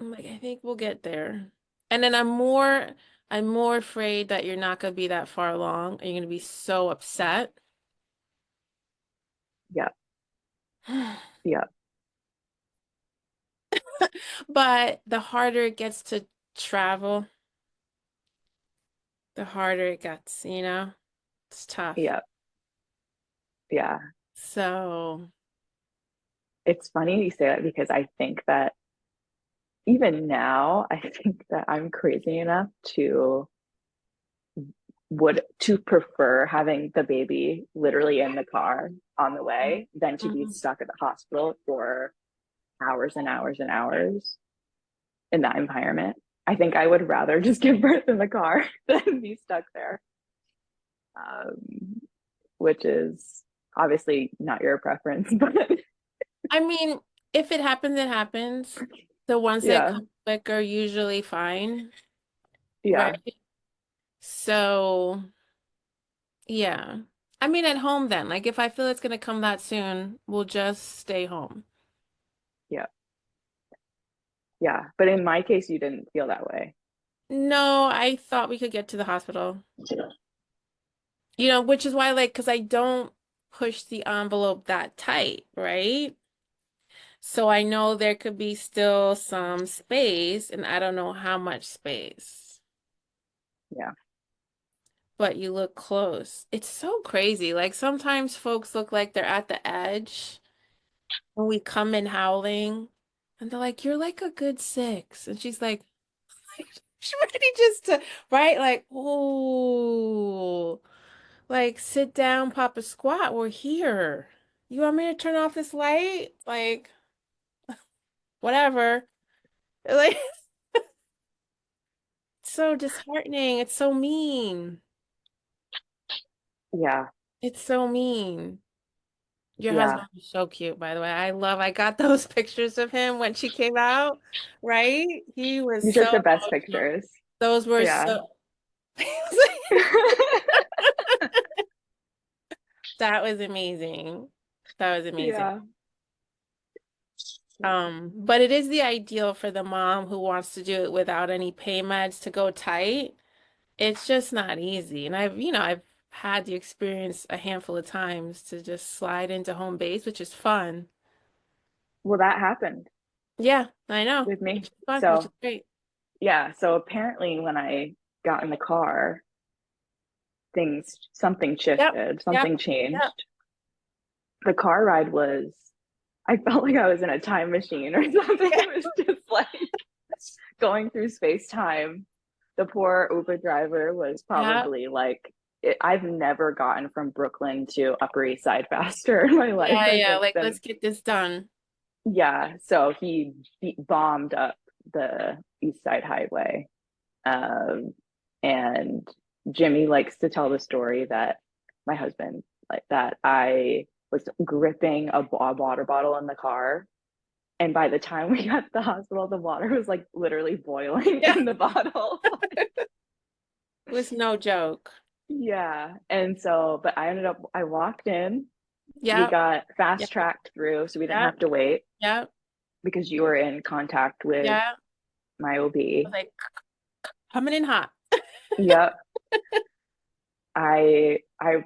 I'm like I think we'll get there. And then I'm more afraid that you're not gonna be that far along and you're gonna be so upset. yep, yep, But the harder it gets to travel, the harder it gets. It's tough. yep, yeah. So it's funny you say that because I think that even now, I think that I'm crazy enough to prefer having the baby literally in the car on the way than to be Mhm. stuck at the hospital for hours and hours and hours in that environment. I think I would rather just give birth in the car than be stuck there, um, which is obviously not your preference, but I mean, if it happens, it happens. The ones that yeah, come quick are usually fine, yeah, right? So, yeah. I mean, at home then. Like, if I feel it's gonna come that soon, we'll just stay home. yeah, yeah. But in my case, you didn't feel that way. No, I thought we could get to the hospital. Which is why, like, because I don't push the envelope that tight, right? So I know there could be still some space, and I don't know how much space. Yeah. But you look close. It's so crazy. Like sometimes folks look like they're at the edge when we come in howling, and they're like, "You're like a good six," and she's like, "She's ready just to, right? Like, oh, like sit down, pop a squat. We're here. You want me to turn off this light? Like, whatever." Like, it's so disheartening. It's so mean. Yeah. It's so mean. Your Yeah. husband was so cute, by the way. I got those pictures of him when she came out, right? He was You took so the best emotional. pictures. Those were Yeah. so, that was amazing. That was amazing. Yeah. But it is the ideal for the mom who wants to do it without any pain meds to go tight. It's just not easy. And I've had the experience a handful of times to just slide into home base, which is fun. Well, that happened Yeah, I know, with which me. is fun, which is So, great. yeah. So apparently when I got in the car, something Yep, shifted, yep, something yep. changed. The car ride I felt like I was in a time machine or something. It was just like going through space time. The poor Uber driver was Yeah. probably like, I've never gotten from Brooklyn to Upper East Side faster in my life. Yeah, I yeah. think Like, than let's get this done. yeah. So he bombed up the East Side Highway. Um, and Jimmy likes to tell the story that my husband, like that I was gripping a water bottle in the car. And by the time we got to the hospital, the water was like literally boiling Yeah, in the bottle. it was no joke. Yeah. And so, but I walked in, we Yep, got fast yep, tracked through, so we didn't yep, have to wait yep, because you were in contact with yep. my I was OB. like, coming in hot. Yep. I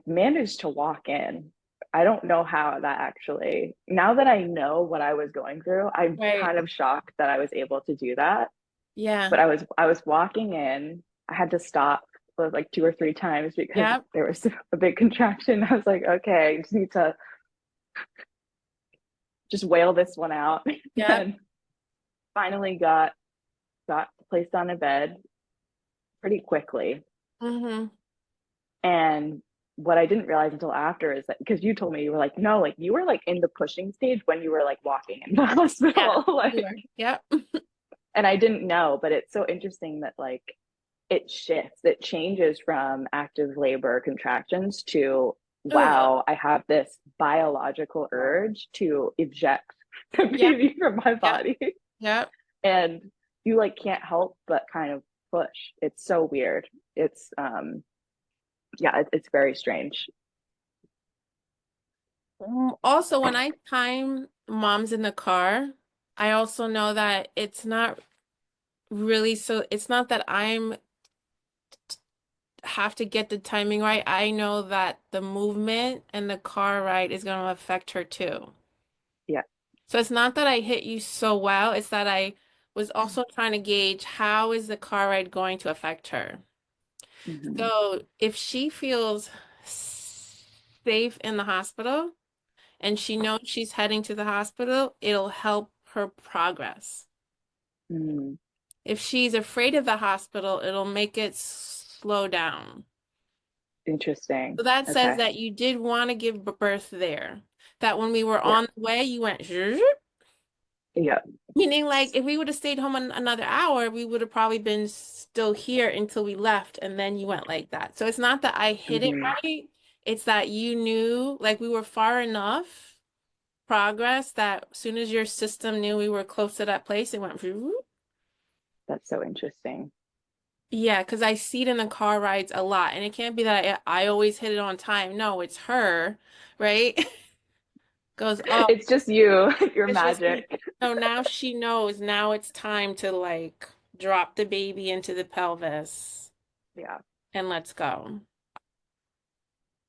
managed to walk in. I don't know how that actually, now that I know what I was going through, I'm Right. kind of shocked that I was able to do that. Yeah. But I was walking in. I had to stop for like two or three times because Yep, there was a big contraction. I was like, okay, I just need to just wail this one out. yep. And finally got placed on a bed pretty quickly. Mm-hmm. And what I didn't realize until after is that because you told me you were like, no, like you were like in the pushing stage when you were like walking in the Yeah. hospital. You Like, were. Yep. and I didn't know, but it's so interesting that like it shifts, it changes from active labor contractions to Ugh. wow, I have this biological urge to eject the Yep, baby from my yep, body. yep. And you like can't help but kind of push. It's so weird. It's yeah, it's very strange. Also, when I time moms in the car, I also know that it's not really so, it's not that I'm have to get the timing right. I know that the movement and the car ride is going to affect her too. Yeah. So it's not that I hit you so well, it's that I was also trying to gauge how is the car ride going to affect her. Mm-hmm. So if she feels safe in the hospital and she knows she's heading to the hospital, it'll help her progress. Mm, If she's afraid of the hospital, it'll make it slow down. interesting. So that says Okay. that you did want to give birth there. That when we were Yeah. on the way, you went, "Zhuzh." Yeah. Meaning like if we would have stayed home another hour, we would have probably been still here until we left, and then you went like that. So it's not that I hit it Hmm. right, it's that you knew like we were far enough progress that as soon as your system knew we were close to that place, it went, "Vroom." That's so interesting. Yeah, because I see it in the car rides a lot, and it can't be that I always hit it on time. No, it's her, right? Goes, oh, It's just you, your it's just me. magic. So now she knows. Now it's time to like drop the baby into the pelvis Yeah. and let's go.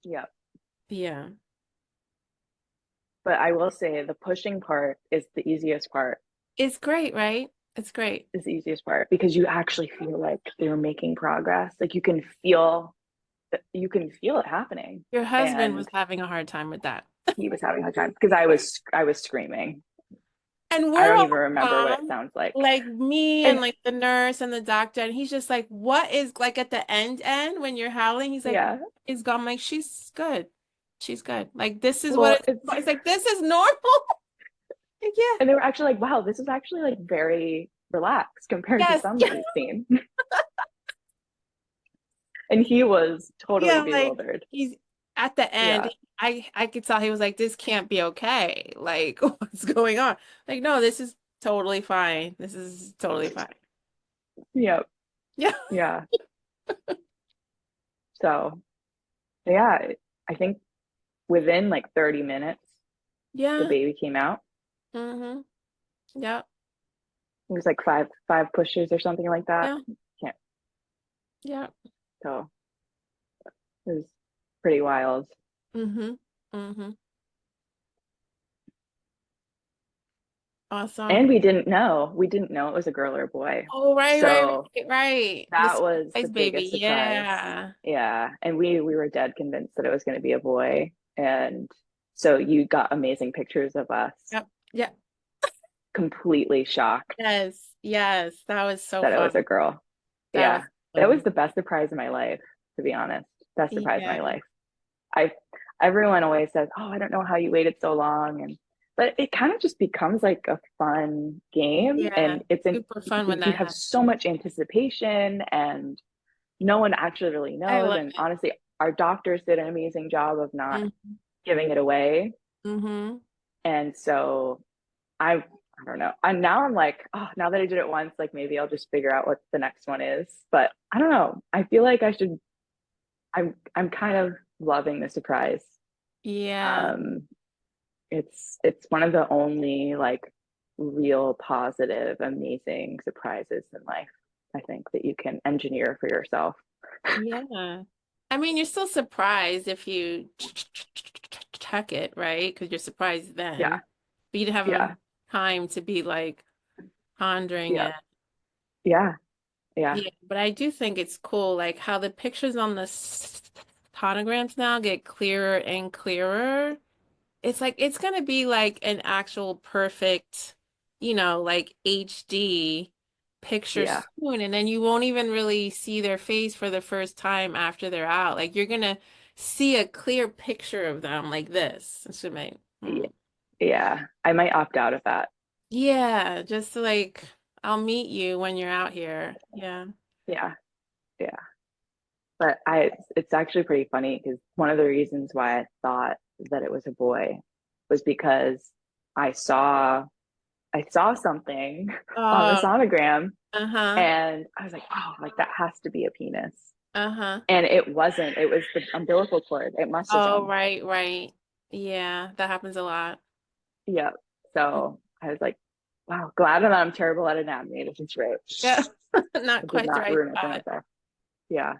Yeah. Yeah. But I will say the pushing part is the easiest part, It's great, right? It's great. is the easiest part because you actually feel like they're making progress. Like you can feel it happening. Your husband was And having a hard time with that. he was having a hard time because I was screaming. And I we're don't all even remember what it calm, sounds like. like me and And like the nurse and the doctor, and he's just like, what is like at the end when you're howling? He's like, yeah, is gone. I'm like, she's good. She's good. Like this is what well, it's like this is normal. Like, yeah. and they were actually like, wow, this is actually like very relaxed compared to Yes. some that we've seen. And he was totally Yeah, like bewildered. he's at the end. Yeah, I could tell he was like, this can't be okay. Like, what's going on? Like, no, this is totally fine. This is totally fine. yeah, Yeah. yeah. So yeah, I think within like 30 minutes, the Yeah. baby came out. Mm-hmm. Yeah. It was like five pushes or something like that. Yeah. Can't. Yeah. So it was pretty wild. Mm-hmm. Mm-hmm. Awesome. And we didn't know it was a girl or a boy. Oh, So right. The that was the surprise baby. biggest surprise. Yeah. Yeah. And we were dead convinced that it was going to be a boy. And so you got amazing pictures of us Yep. Yeah. completely shocked Yes. Yes. That was so that it fun. was a girl. That was Yeah. That was fun. the best surprise of my life, to be honest. Best surprise of my Yeah. life. I Everyone always says, "Oh, I don't know how you waited so long," and but it kind of just becomes like a fun game, Yeah. and it's in Super fun when you that have happens. so much anticipation, and no one actually really I knows. love And it. honestly, our doctors did an amazing job of not Mm-hmm. giving it away, Mm-hmm. and so I don't know. And now I'm like, oh, now that I did it once, like maybe I'll just figure out what the next one is. But I don't know. I feel like I should. I'm kind of loving the surprise. Yeah. Um, it's one of the only like real positive, amazing surprises in life, I think, that you can engineer for yourself. Yeah. I mean, you're still surprised if you check it, right? Because you're surprised Yeah, then. But you haven't yeah, time to be like pondering yeah, it. yeah, yeah, Yeah, but I do think it's cool, like how the pictures on the sonograms now get clearer and clearer. It's like it's gonna be like an actual perfect, like HD picture yeah, soon, and then you won't even really see their face for the first time after they're out. Like you're gonna see a clear picture of them like this. Assuming. yeah, yeah. I might opt out of that. Yeah, just like I'll meet you when you're out here. Yeah. Yeah, yeah. But it's actually pretty funny because one of the reasons why I thought that it was a boy was because I saw I saw something on the Oh, sonogram uh-huh. and I was like, oh, like that has to be a penis. Uh-huh. And it wasn't. It was the umbilical cord. It must have Oh, been. right. Yeah, that happens a lot. Yeah. So I was like, wow, glad that I'm terrible at anatomy. This is great. Yeah. Not I did quite the not right ruin it for spot. myself. Yeah.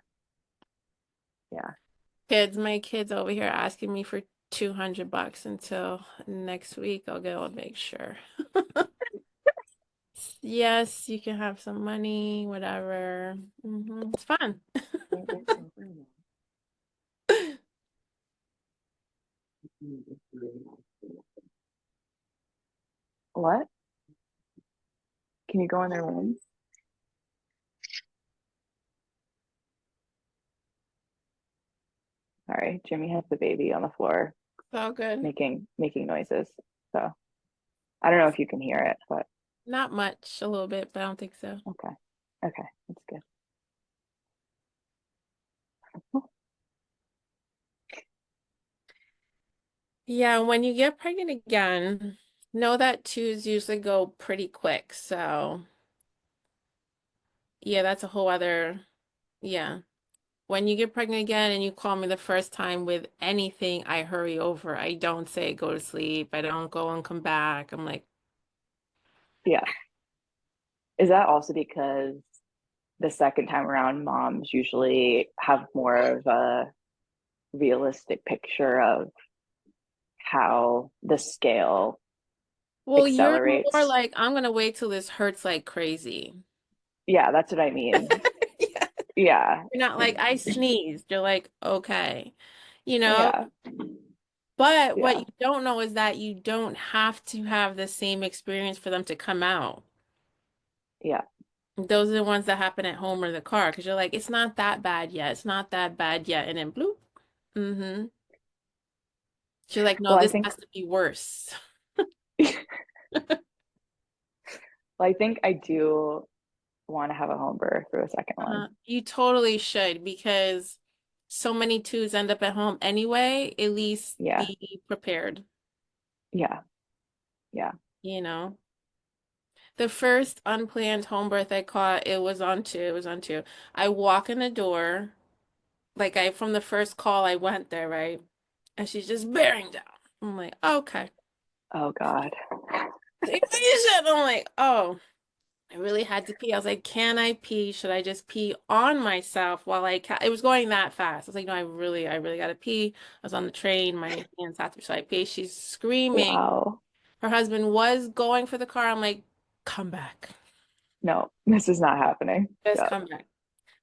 Yeah. My kids over here asking me for $200 until next week. I'll go and make sure. Yes, you can have some money, whatever. It's fun. What? Can you go in their room? Sorry, Jimmy has the baby on the floor So good. making noises. So I don't know if you can hear it, but Not much, a little bit, but I don't think so. okay. Okay, that's good. Yeah, when you get pregnant again, know that twos usually go pretty quick. So, yeah, that's a whole other, yeah. When you get pregnant again and you call me the first time with anything, I hurry over. I don't say go to sleep. I don't go and come back. I'm like, Yeah. Is that also because the second time around, moms usually have more of a realistic picture of how the scale well, you're more accelerates? like, I'm gonna wait till this hurts like crazy. Yeah, that's what I mean. Yeah. Yeah. You're not like, I sneezed. You're like, okay. You know? Yeah. But what Yeah. you don't know is that you don't have to have the same experience for them to come out. Yeah. Those are the ones that happen at home or the car because you're like, it's not that bad yet. It's not that bad yet. And then bloop. Mm-hmm. She's like, no, Well, I this think has to be worse. well, I think I do want to have a home birth for the second one. You totally should because so many twos end up at home anyway. At least Yeah. be prepared, Yeah. Yeah. you know. The first unplanned home birth I caught, it was on two. It was on two. I walk in the door, like I from the first call I went there, right? And she's just bearing down. I'm like, okay. Oh God. C-section. I'm like, oh, I really had to pee. I was like, can I pee? Should I just pee on myself while I ca it was going that fast. I was like, no, I really gotta pee. I was on the train, my hands had to, so I pee. She's screaming. Wow. Her husband was going for the car. I'm like, come back. No, this is not happening. Just Yeah. come back.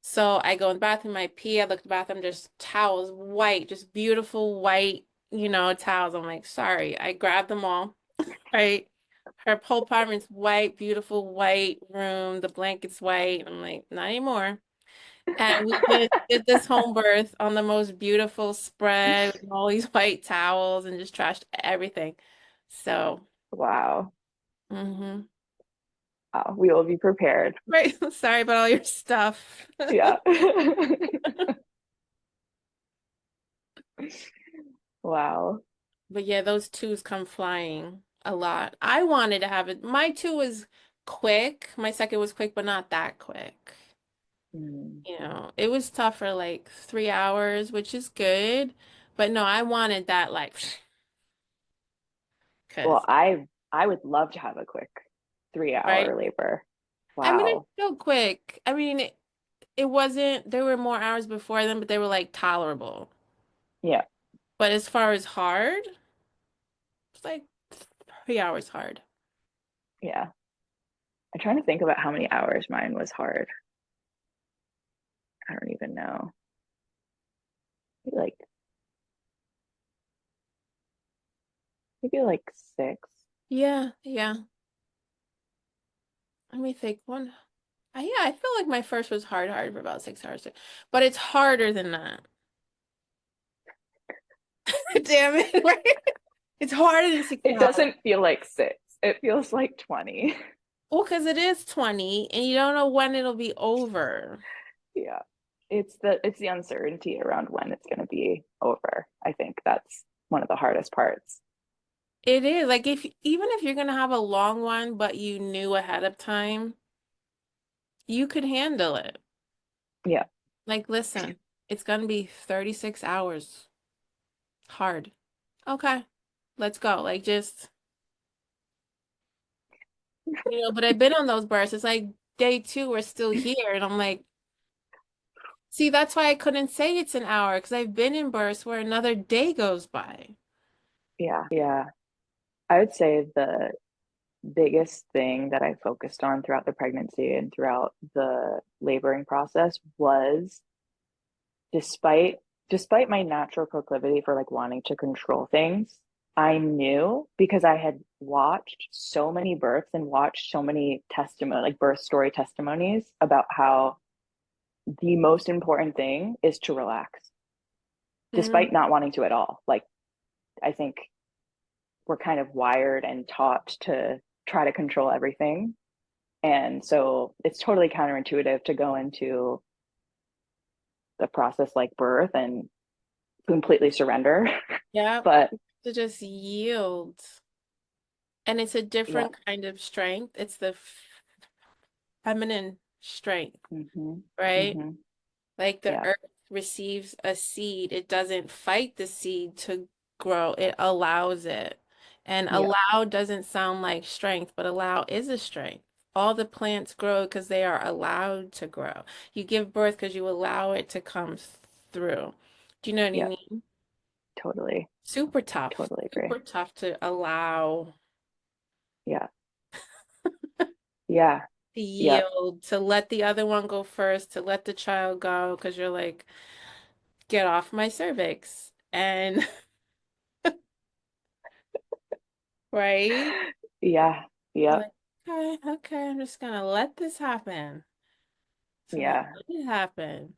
So I go in the bathroom, I pee, I look at the bathroom, just towels, white, just beautiful white, towels. I'm like, sorry. I grabbed them all, right? Her whole apartment's white, beautiful white room. The blanket's white. I'm like, not anymore. And we just did this home birth on the most beautiful spread with all these white towels and just trashed everything. So, Wow. hmm Wow. We will be prepared. right. Sorry about all your stuff. Yeah. Wow. But yeah, those twos come flying a lot. I wanted to have it. My two was quick. My second was quick, but not that quick. Mm. It was tough for like 3 hours, which is good. But no, I wanted that like, Well, cause, I would love to have a quick three right? hour labor. I mean, it's Wow. still quick. I mean, it wasn't, there were more hours before them, but they were like tolerable. Yeah. But as far as hard, it's like 3 hours hard. Yeah. I'm trying to think about how many hours mine was hard. I don't even know. Maybe like 6. Yeah, yeah. Let me think. Yeah, I feel like my first was hard for about 6 hours too. But it's harder than that. Damn it, right? It's harder than six It hours. doesn't feel like 6. It feels like 20. Well, because it is 20 and you don't know when it'll be over. Yeah. It's the uncertainty around when it's going to be over. I think that's one of the hardest parts. It is like if even if you're gonna have a long one, but you knew ahead of time, you could handle it. Yeah. Like, listen, it's gonna be 36 hours. Hard. Okay, let's go. Like just, but I've been on those births. It's like day two, we're still here. And I'm like, see, that's why I couldn't say it's an hour because I've been in births where another day goes by. Yeah. Yeah. I would say the biggest thing that I focused on throughout the pregnancy and throughout the laboring process was despite despite my natural proclivity for like wanting to control things, I knew because I had watched so many births and watched so many testimony, like birth story testimonies about how the most important thing is to relax, despite Mm, not wanting to at all. Like, I think we're kind of wired and taught to try to control everything. And so it's totally counterintuitive to go into the process like birth and completely surrender. yeah, But to just yield. And it's a yeah, different kind of strength. It's the feminine strength, mm-hmm, right? mm-hmm, Like the yeah, earth receives a seed, it doesn't fight the seed to grow, it allows it. And yeah, allow doesn't sound like strength, but allow is a strength. All the plants grow because they are allowed to grow. You give birth because you allow it to come through. Do you know what I yeah, mean? totally, totally agree. Super tough to allow, Yeah, yeah, to yeah, yield, to let the other one go first, to let the child go because you're like, get off my cervix. And right? yeah, You're yeah, like, okay, okay, I'm just gonna let this happen. Just gonna yeah. let it happen.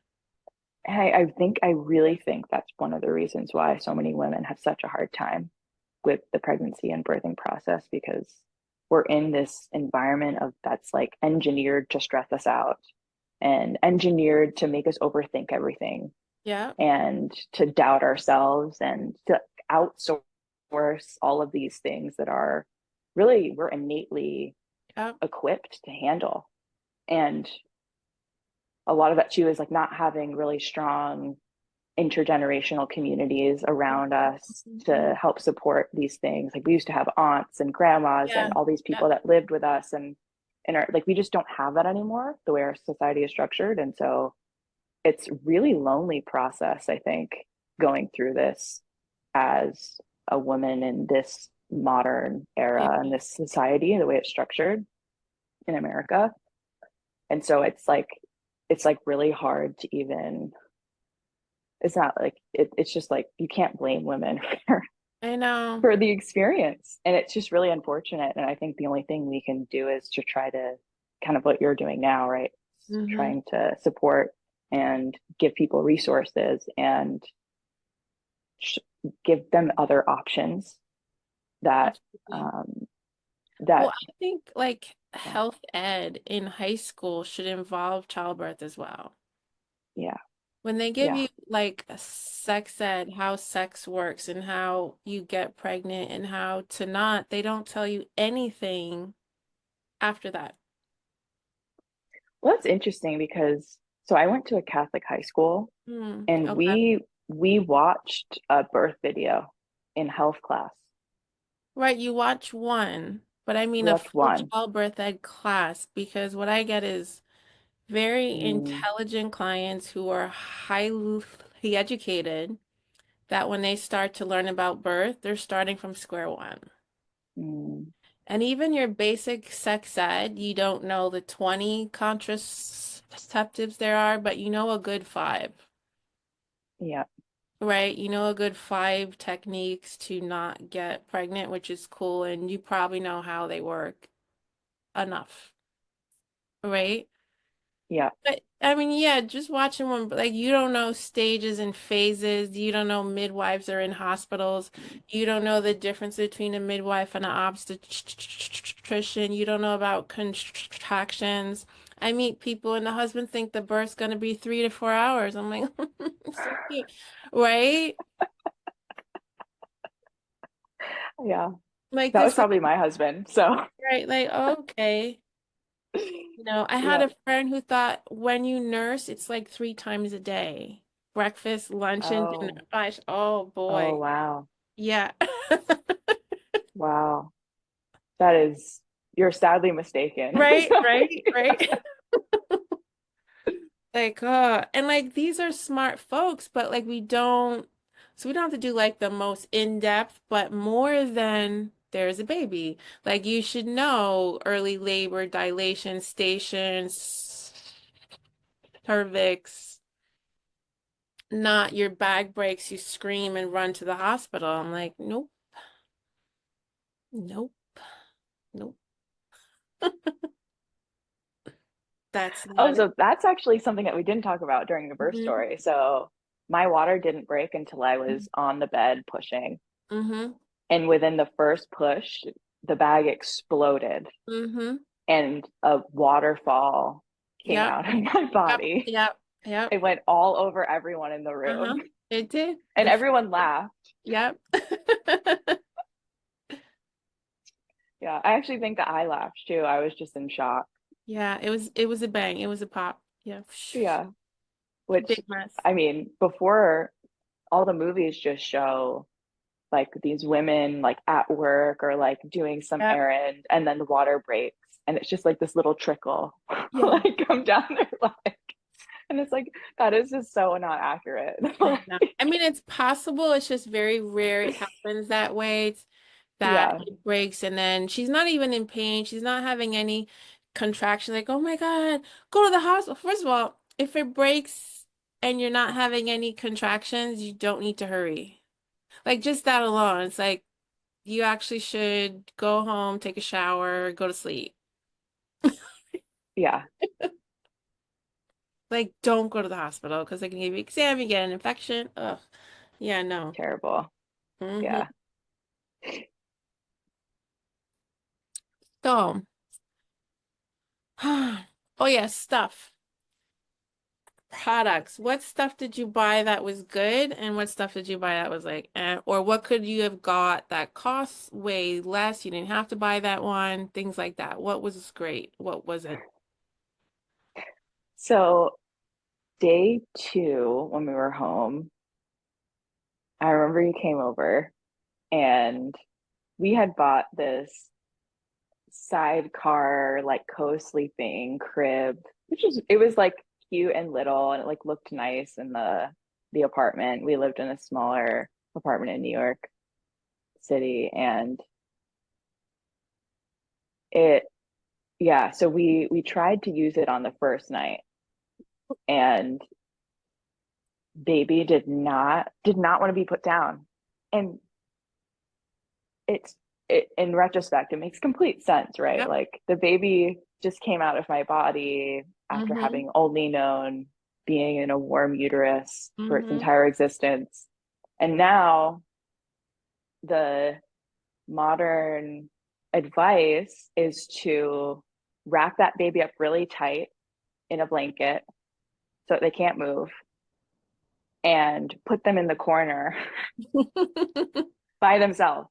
And I really think that's one of the reasons why so many women have such a hard time with the pregnancy and birthing process because we're in this environment of that's like engineered to stress us out and engineered to make us overthink everything Yeah, and to doubt ourselves and to outsource all of these things that are really we're innately yeah, equipped to handle. And a lot of that too is like not having really strong intergenerational communities around us mhm. to help support these things. Like we used to have aunts and grandmas and Yeah, all these yeah, people that lived with us and our like we just don't have that anymore the way our society is structured. And so it's really lonely process, I think, going through this as a woman in this modern era and yeah. this society, the way it's structured in America. And so it's like really hard to even it's not like it's just like you can't blame women I know. for the experience. And it's just really unfortunate. And I think the only thing we can do is to try to kind of what you're doing now, right? Hmm. Trying to support and give people resources and sh- give them other options that Absolutely. um, Well, that I think like yeah, health ed in high school should involve childbirth as well. yeah, When they give yeah. you like a sex ed, how sex works and how you get pregnant and how to not, they don't tell you anything after that. Well, that's interesting because so I went to a Catholic high school Hmm. and Okay. we watched a birth video in health class. Right, you watch one, but I mean We a watched full one. childbirth ed class because what I get is very Mm, intelligent clients who are highly educated that when they start to learn about birth, they're starting from square one. mm, And even your basic sex ed, you don't know the 20 contraceptives there are, but you know a good five, yeah, right? You know a good five techniques to not get pregnant, which is cool, and you probably know how they work enough, right? yeah, But I mean, yeah, just watching one, like you don't know stages and phases. You don't know midwives are in hospitals. You don't know the difference between a midwife and an obstetrician. You don't know about contractions. I meet people and the husband think the birth's gonna be 3 to 4 hours. I'm like, so cute, right? yeah. Like That was this, probably my husband. So, right? Like, okay. You know, I had yeah. a friend who thought when you nurse, it's like 3 times a day. Breakfast, lunch, and dinner. Oh, Oh oh, boy. wow. Yeah. Wow. That is, you're sadly mistaken. Right, right, right. Like, and like these are smart folks, but like so we don't have to do like the most in-depth, but more than there's a baby. Like you should know early labor, dilation, stations, cervix, not your bag breaks, you scream and run to the hospital. I'm like, nope, nope, nope. That's Oh, not it. so that's actually something that we didn't talk about during the birth Mm-hmm. story. So my water didn't break until I was on the bed pushing. Mm-hmm. And within the first push, the bag exploded Mm-hmm. and a waterfall came Yep. out of my Yep. body. Yep. Yep. It went all over everyone in the Uh-huh. room, It did. and everyone laughed. Yep. Yeah, I actually think that I laughed too. I was just in shock. Yeah, it was a bang. It was a pop. Yeah. Yeah, which, Big mess. I mean, before all the movies just show like these women like at work or like doing some Yep. errand and then the water breaks and it's just like this little trickle Yeah. like come down their leg. And it's like that is just so not accurate. I know. I mean, it's possible. It's just very rare it happens that way. It's that Yeah, it breaks and then she's not even in pain. She's not having any contraction. Like, oh my God, go to the hospital. First of all, if it breaks and you're not having any contractions, you don't need to hurry. Like just that alone, it's like you actually should go home, take a shower, go to sleep. yeah, Like, don't go to the hospital because they can give you exam, you get an infection. Ugh. Yeah, no. terrible. Hmm. Yeah. So, oh yeah, stuff. Products. What stuff did you buy that was good, and what stuff did you buy that was like, eh? Or what could you have got that costs way less? You didn't have to buy that one, things like that. What was great? What wasn't? So day two when we were home, I remember you came over and we had bought this sidecar like co-sleeping crib, which is it was like cute and little and it like looked nice in the apartment. We lived in a smaller apartment in New York City and it yeah, so we tried to use it on the first night and baby did not want to be put down. And it's it in retrospect, it makes complete sense, right? Yep. Like the baby just came out of my body after Mm-hmm. having only known being in a warm uterus for its Mm-hmm. entire existence. And now the modern advice is to wrap that baby up really tight in a blanket so that they can't move and put them in the corner by themselves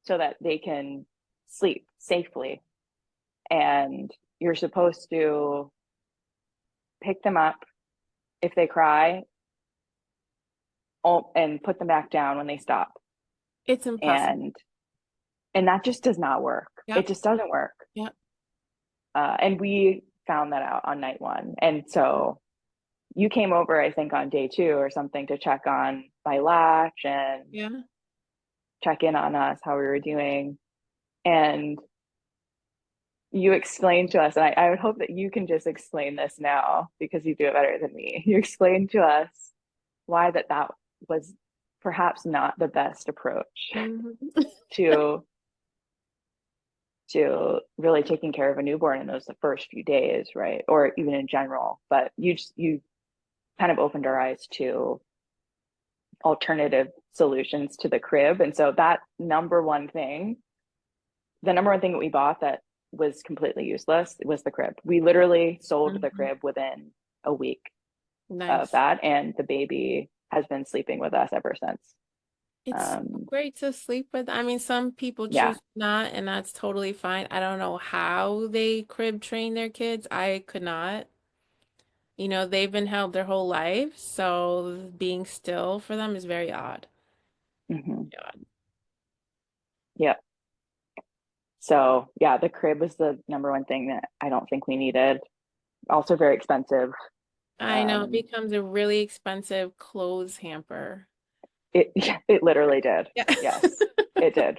so that they can sleep safely. And you're supposed to pick them up if they cry and put them back down when they stop. It's impossible. And that just does not work. It Yep. just doesn't work. Yep. And we found that out on night one. And so you came over, I think, on day two or something to check on my latch and Yeah. check in on us, how we were doing. And you explained to us, and I would hope that you can just explain this now because you do it better than me. You explained to us why that was perhaps not the best approach Mm-hmm. to really taking care of a newborn in those the first few days, right? Or even in general. But you kind of opened our eyes to alternative solutions to the crib. And so that the number one thing that we bought that was completely useless was the crib. We literally sold the Mm-hmm. crib within a week of Nice. that, and the baby has been sleeping with us ever since. It's Um, great to sleep with. I mean, some people yeah. choose not, and that's totally fine. I don't know how they crib train their kids. I could not. They've been held their whole life, so being still for them is very odd. Hmm. Odd. Yeah. So yeah, the crib was the number one thing that I don't think we needed. Also very expensive. I know it Um, becomes a really expensive clothes hamper. it it literally did. Yeah. Yes, it did.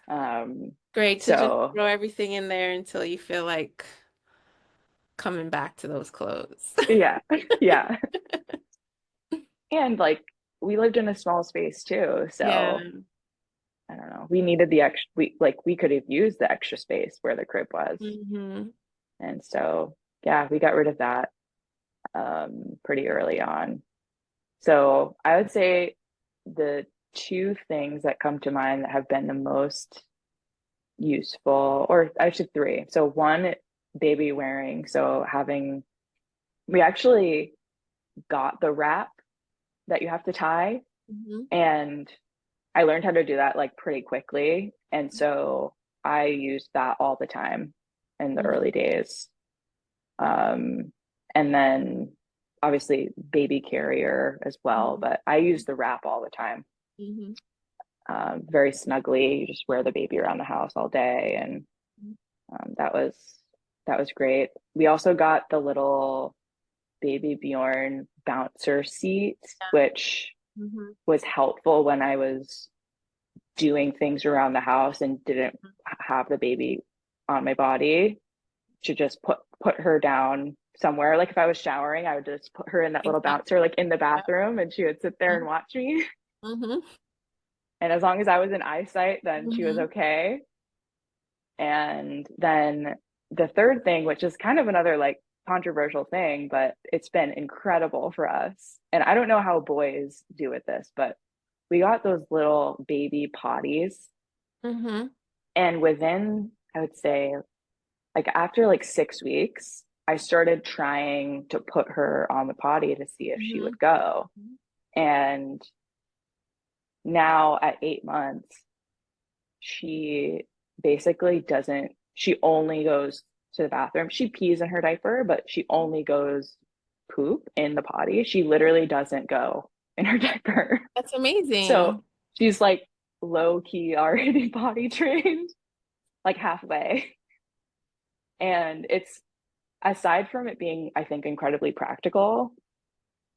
Um, Great to just so throw everything in there until you feel like coming back to those clothes. yeah, yeah. And like we lived in a small space too, Yeah. so I don't know. We needed the extra we could have used the extra space where the crib was. Hmm. And so yeah, we got rid of that pretty early on. So I would say the two things that come to mind that have been the most useful, or I should three. So one, baby wearing. So having, we actually got the wrap that you have to tie, Hmm. and I learned how to do that like pretty quickly. And so I used that all the time in the Hmm. early days. Um, and then obviously baby carrier as well, Hmm. but I use the wrap all the time. Hmm. Very snugly. You just wear the baby around the house all day, and that was great. We also got the little baby Bjorn bouncer seat, which Hmm. was helpful when I was doing things around the house and didn't have the baby on my body to just put her down somewhere. Like if I was showering, I would just put her in that little bouncer, Exactly. like in the bathroom, and she would sit there and watch me. Hmm. And as long as I was in eyesight, then she was Hmm. okay. And then the third thing, which is kind of another like controversial thing, but it's been incredible for us. And I don't know how boys do with this, but we got those little baby potties. Hmm. And within, I would say, like after like 6 weeks, I started trying to put her on the potty to see if she Hmm. would go. And now at 8 months, she basically doesn't, she only goes to the bathroom. She pees in her diaper, but she only goes poop in the potty. She literally doesn't go in her diaper. That's So amazing. she's like low key already potty trained, like halfway. And it's, aside from it being, I think, incredibly practical,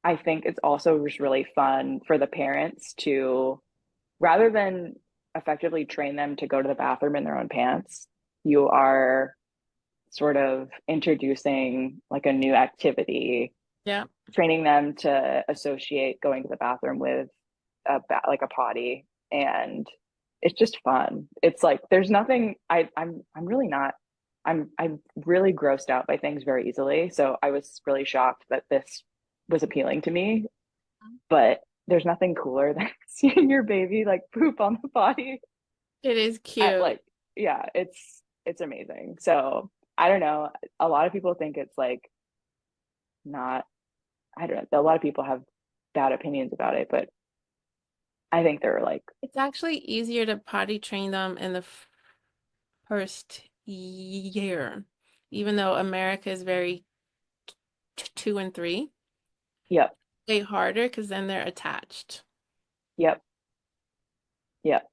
I think it's also just really fun for the parents to, rather than effectively train them to go to the bathroom in their own pants, you are sort of introducing like a new activity, Yeah. training them to associate going to the bathroom with like a potty, and it's just fun. It's like there's nothing. I'm really not. I'm really grossed out by things very easily. So I was really shocked that this was appealing to me. But there's nothing cooler than seeing your baby like poop on the potty. It is At cute. like, yeah, it's amazing. So I don't know. A lot of people think it's like not. I don't know. A lot of people have bad opinions about it, but I think they're like, It's actually easier to potty train them in the first year, even though America is very 2 and 3. yep, Way harder because then they're attached. yep, yep,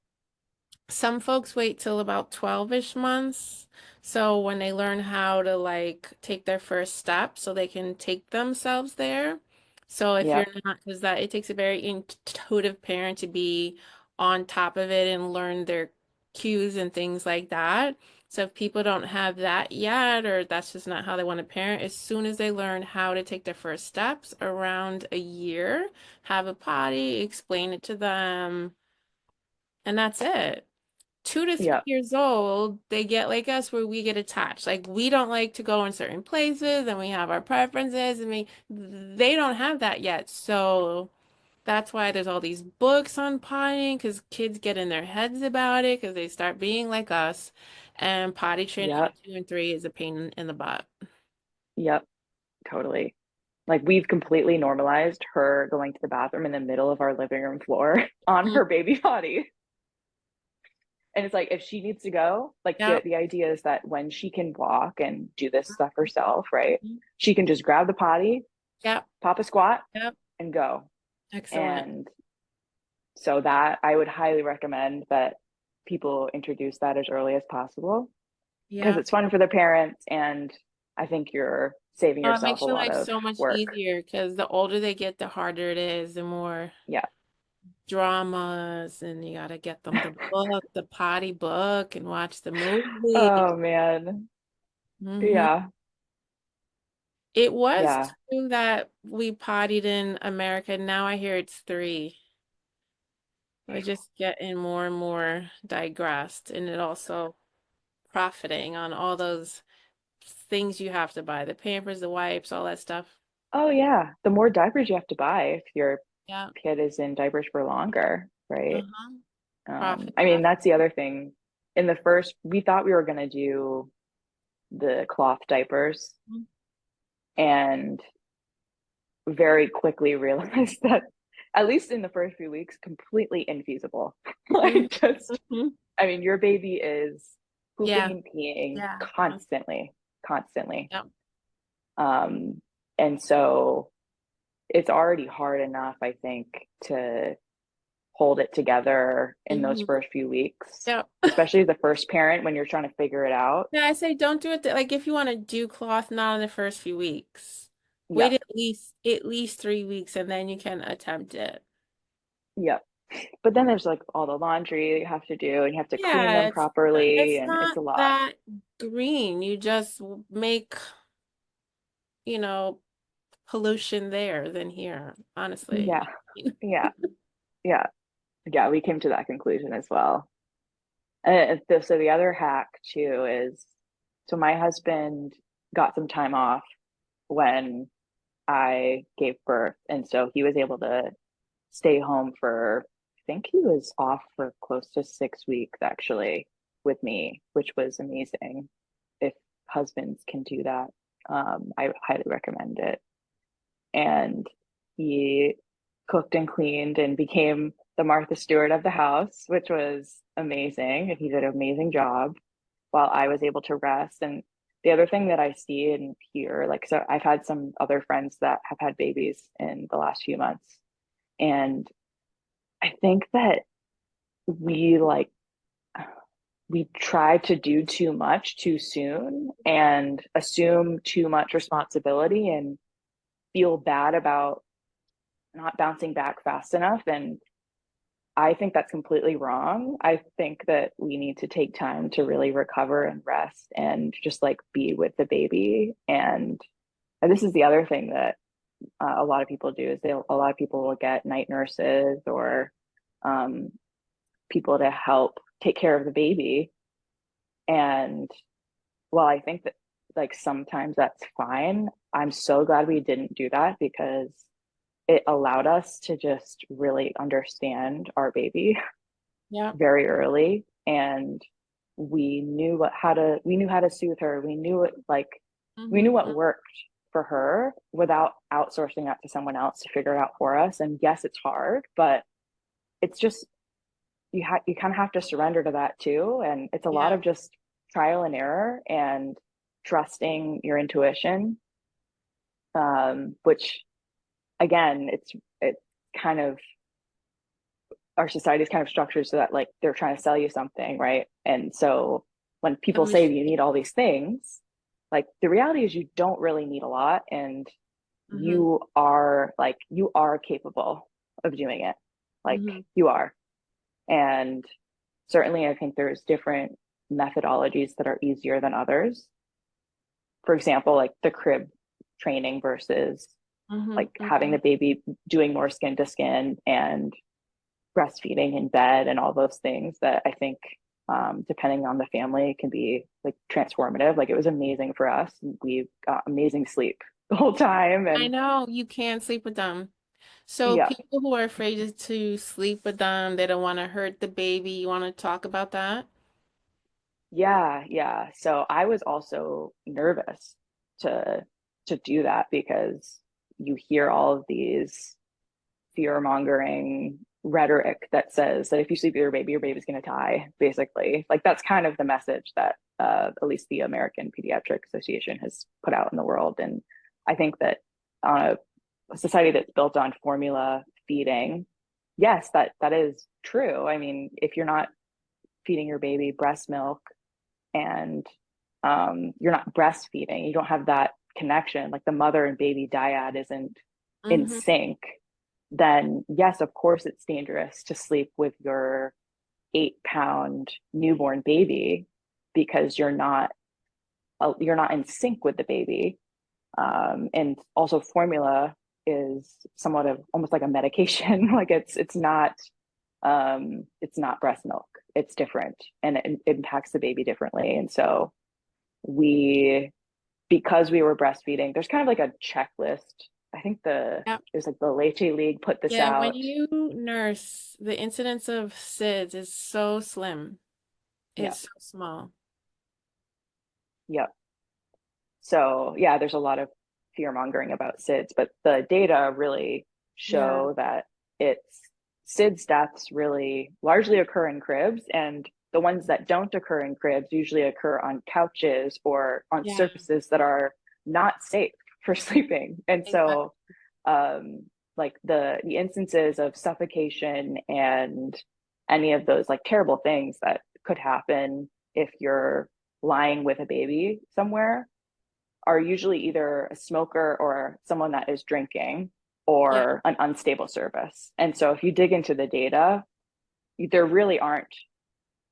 Some folks wait till about 12-ish months. So when they learn how to like take their first step so they can take themselves there. So if you're yep, not, because that it takes a very intuitive parent to be on top of it and learn their cues and things like that. So if people don't have that yet, or that's just not how they want to parent, as soon as they learn how to take their first steps around a year, have a potty, explain it to them, and that's it. 2 to 3 yep, years old, they get like us where we get attached. Like we don't like to go in certain places and we have our preferences and they don't have that yet. So that's why there's all these books on potting because kids get in their heads about it because they start being like us. And potty training yep, at 2 and 3 is a pain in the butt. yep, totally. Like we've completely normalized her going to the bathroom in the middle of our living room floor on Mhm. her baby potty. And it's like if she needs to go, like the Yep. the idea is that when she can walk and do this stuff herself, right? Mhm. She can just grab the potty, Yep. pop a squat, Yep. and go. Excellent. And so that I would highly recommend that people introduce that as early as possible because Yeah. it's fun for the parents, and I think you're saving Oh, it yourself makes a your lot life of so much work. easier because the older they get, the harder it is, the more Yeah. dramas, and you gotta get them the book, the potty book, and watch the movie. Oh man. Hmm. Yeah. It was Yeah. 2 that we pottied in America. Now I hear it's 3. We're just getting more and more digressed, and it also profiting on all those things you have to buy, the Pampers, the wipes, all that stuff. Oh yeah. The more diapers you have to buy if your Yeah. kid is in diapers for longer, right? Uh-huh. I Profit, mean, profit. that's the other thing. In the first, we thought we were going to do the cloth diapers and very quickly realized that, at least in the first few weeks, completely infeasible. Mm-hmm. Like, just, Mm-hmm. I mean, your baby is pooping Yeah. and peeing Yeah. constantly, constantly. Yeah. Um, and so it's already hard enough, I think, to hold it together in those Mm-hmm. first few weeks, Yeah. especially as the first parent when you're trying to figure it out. Yeah, I say don't do it like if you want to do cloth, not in the first few weeks. Wait Yep, at least 3 weeks and then you can attempt it. yep. But then there's like all the laundry you have to do, and you have to clean Yeah, them it's properly, it's and it's not a lot. that green. You just make, you know, pollution there than here, Yeah, honestly. yeah, yeah, yeah. We came to that conclusion as well. And so the other hack too is, so my husband got some time off when I gave birth, and so he was able to stay home for, I think he was off for close to 6 weeks actually with me, which was amazing. If husbands can do that, I highly recommend it. And he cooked and cleaned and became the Martha Stewart of the house, which was amazing. And he did an amazing job while I was able to rest. And the other thing that I see and hear, like, so I've had some other friends that have had babies in the last few months. And I think that we like, we try to do too much too soon and assume too much responsibility and feel bad about not bouncing back fast enough. And I think that's completely wrong. I think that we need to take time to really recover and rest and just like be with the baby. And this is the other thing that a lot of people do is a lot of people will get night nurses or um, people to help take care of the baby. And while I think that like sometimes that's fine, I'm so glad we didn't do that because it allowed us to just really understand our baby Yeah. very early, and we knew how to soothe her. We knew what Mm-hmm. worked for her without outsourcing that to someone else to figure it out for us. And yes, it's hard, but it's just you kind of have to surrender to that too. And it's a lot Yeah. of just trial and error and trusting your intuition, which again, it's kind of, our society is kind of structured so that like they're trying to sell you something, right? And so when The people say you need all these things, like the reality is you don't really need a lot, and Mm-hmm. you are capable of doing it. Like Mm-hmm. you are. And certainly I think there's different methodologies that are easier than others. For example, like the crib training versus Mm-hmm. like having Mm-hmm. the baby doing more skin to skin and breastfeeding in bed and all those things that I think, depending on the family, can be like transformative. Like it was amazing for us. We got amazing sleep the whole time. I And know you can't sleep with them. So yeah, people who are afraid to sleep with them, they don't want to hurt the baby. You want to talk about that? yeah, yeah. So I was also nervous to do that because you hear all of these fear mongering rhetoric that says that if you sleep with your baby's going to die, basically. Like that's kind of the message that at least the American Pediatric Association has put out in the world. And I think that on a society that's built on formula feeding, yes, that is true. I mean, if you're not feeding your baby breast milk and you're not breastfeeding, you don't have that connection, like the mother and baby dyad isn't in Mm-hmm. sync, then yes, of course it's dangerous to sleep with your 8 pound newborn baby because you're not in sync with the baby. And also formula is somewhat of almost like a medication. Like it's not breast milk. It's different and it impacts the baby differently. And so we because we were breastfeeding, there's kind of like a checklist. I think Yep. it was like the Leche League put this Yeah, when out. you nurse, the incidence of SIDS is so slim. Yeah. It's so small. Yep. So yeah, there's a lot of fear mongering about SIDS, but the data really Yeah. show that it's SIDS deaths really largely occur in cribs, and the ones that don't occur in cribs usually occur on couches or on Yeah, surfaces that are not safe for sleeping. And exactly. so, like the instances of suffocation and any of those like terrible things that could happen if you're lying with a baby somewhere are usually either a smoker or someone that is drinking Yeah, or an unstable service. And so if you dig into the data, there really aren't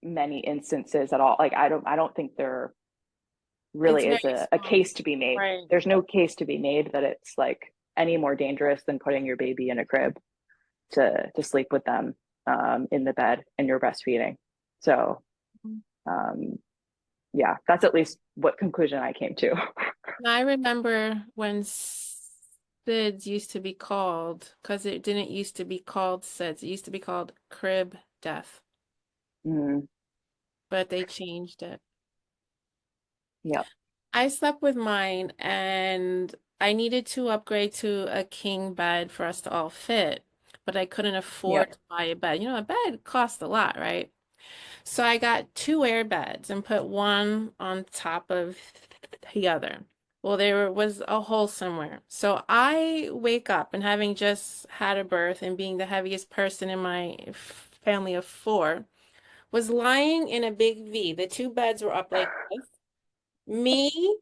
many instances at all. Like I don't think there it's really very is a small. case to be made. Right. There's no case to be made that it's like any more dangerous than putting your baby in a crib to sleep with them in the bed and you're breastfeeding. So um, yeah, that's at least what conclusion I came to. I remember when SIDS used to be called, because it didn't used to be called SIDS. It used to be called crib death, Mm, but they changed it. yeah, I slept with mine and I needed to upgrade to a king bed for us to all fit, but I couldn't yeah, afford to buy a bed. You know, a bed costs a lot, right? So I got two air beds and put one on top of the other. Well, there was a hole somewhere. So I wake up and having just had a birth and being the heaviest person in my family of four, was lying in a big V. The two beds were up like this. Me,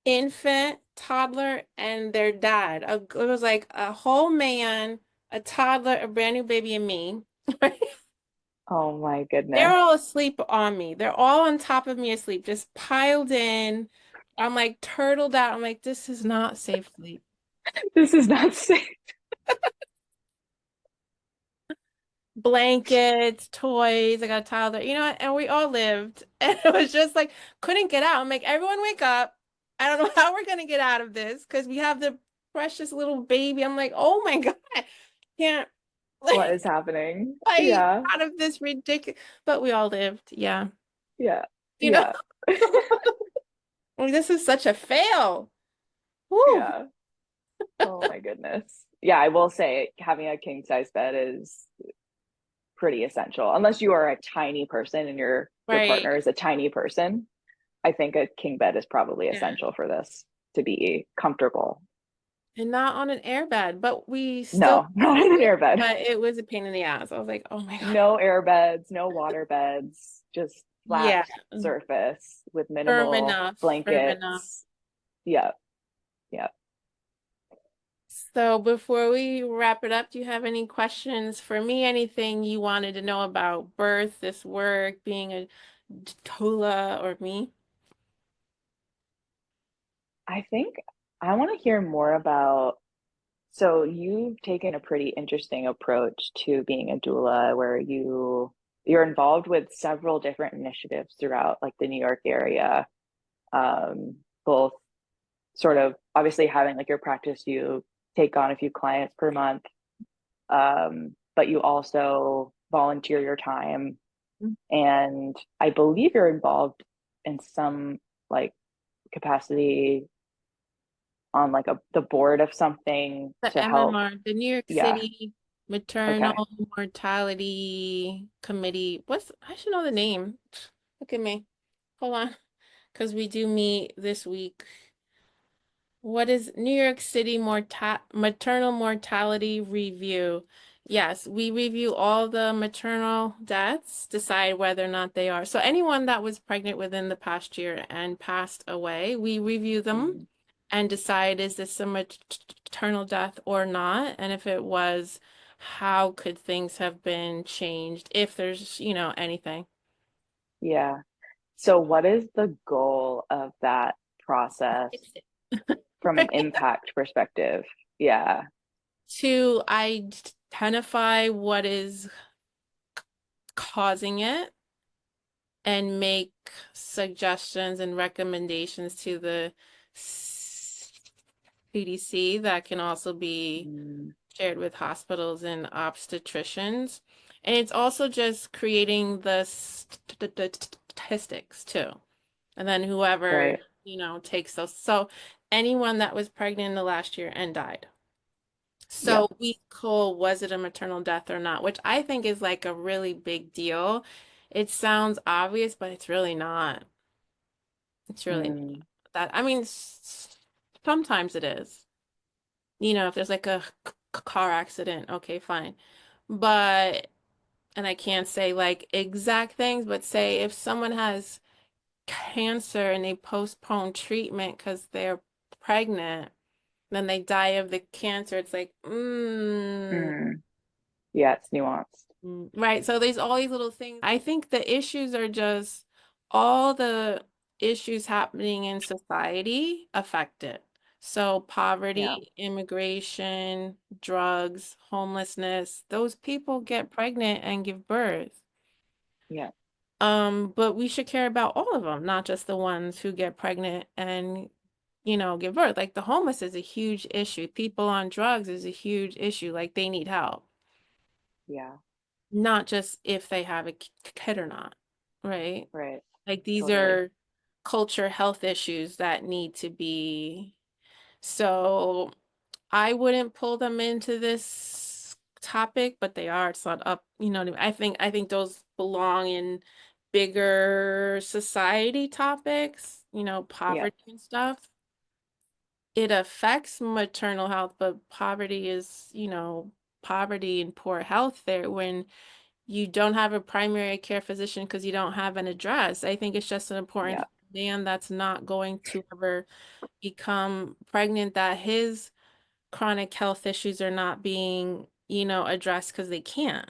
infant, toddler, and their dad. It was like a whole man, a toddler, a brand new baby, and me. oh my They're goodness. all asleep on me. They're all on top of me asleep, just piled in. I'm like turtled out. I'm like, this is not safe sleep. This is not safe. Blankets, toys, I got a toddler, and we all lived. And it was just like, couldn't get out. I'm like, everyone wake up. I don't know how we're gonna get out of this because we have the precious little baby. I'm like, oh my God, can't What like is happening? fight Yeah, out of this ridiculous. But we all lived. Yeah. yeah, You know, yeah, like, this is such a fail. Woo. yeah. Oh my goodness. Yeah, I will say having a king size bed is pretty essential. Unless you are a tiny person and your Right. partner is a tiny person, I think a king bed is probably Yeah. essential for this to be comfortable. And not on an airbed, but we still No, not in an it, airbed. but it was a pain in the ass. I was like, oh my God. No air beds, no water beds, just flat Yeah. surface with Firm minimal enough. Firm enough. blankets. Yeah, yeah. So before we wrap it up, do you have any questions for me? Anything you wanted to know about birth, this work, being a doula, or me? I think I want to hear more about. So you've taken a pretty interesting approach to being a doula, where you're involved with several different initiatives throughout like the New York area, both sort of obviously having like your practice, you take on a few clients per month, but you also volunteer your time, and I believe you're involved in some like capacity on like the board of something The to help. MMR, the New York Yeah. City Okay. Maternal Mortality Committee. I should know the name. Look at me. Hold on. Because we do meet this week. What is New York City Maternal Mortality Review? Yes, we review all the maternal deaths, decide whether or not they are. So anyone that was pregnant within the past year and passed away, we review them Mhm. and decide is this a maternal death or not? And if it was, how could things have been changed if there's, anything? Yeah. So what is the goal of that process? Fix it. from an impact perspective. Yeah, To identify what is causing it and make suggestions and recommendations to the CDC that can also be mm, shared with hospitals and obstetricians. And it's also just creating the statistics too. And then whoever, right. takes those. So anyone that was pregnant in the last year and died. Yep. So we call was it a maternal death or not, which I think is like a really big deal. It sounds obvious, but it's really not. It's really not Mm, that. I mean, sometimes it is. If there's like a car accident, okay, fine. But, and I can't say like exact things, but say if someone has cancer and they postpone treatment because they're pregnant, then they die of the cancer, it's like, mm. Yeah, it's nuanced. Right. So there's all these little things. I think the issues are just all the issues happening in society affect it. So Yeah, poverty, immigration, drugs, homelessness, those people get pregnant and give birth. yeah, But we should care about all of them, not just the ones who get pregnant and, give birth. Like the homeless is a huge issue. People on drugs is a huge issue. Like they need help. yeah. Not just if they have a kid or not, right? Right. Like these Totally. are culture health issues that need to be. So I wouldn't pull them into this topic, but they are. It's not up, what I mean? I think those belong in bigger society topics, Yeah, poverty and stuff. It affects maternal health, but poverty is, poverty and poor health there when you don't have a primary care physician because you don't have an address. I think it's just an important yeah, man that's not going to ever become pregnant that his chronic health issues are not being, addressed because they can't,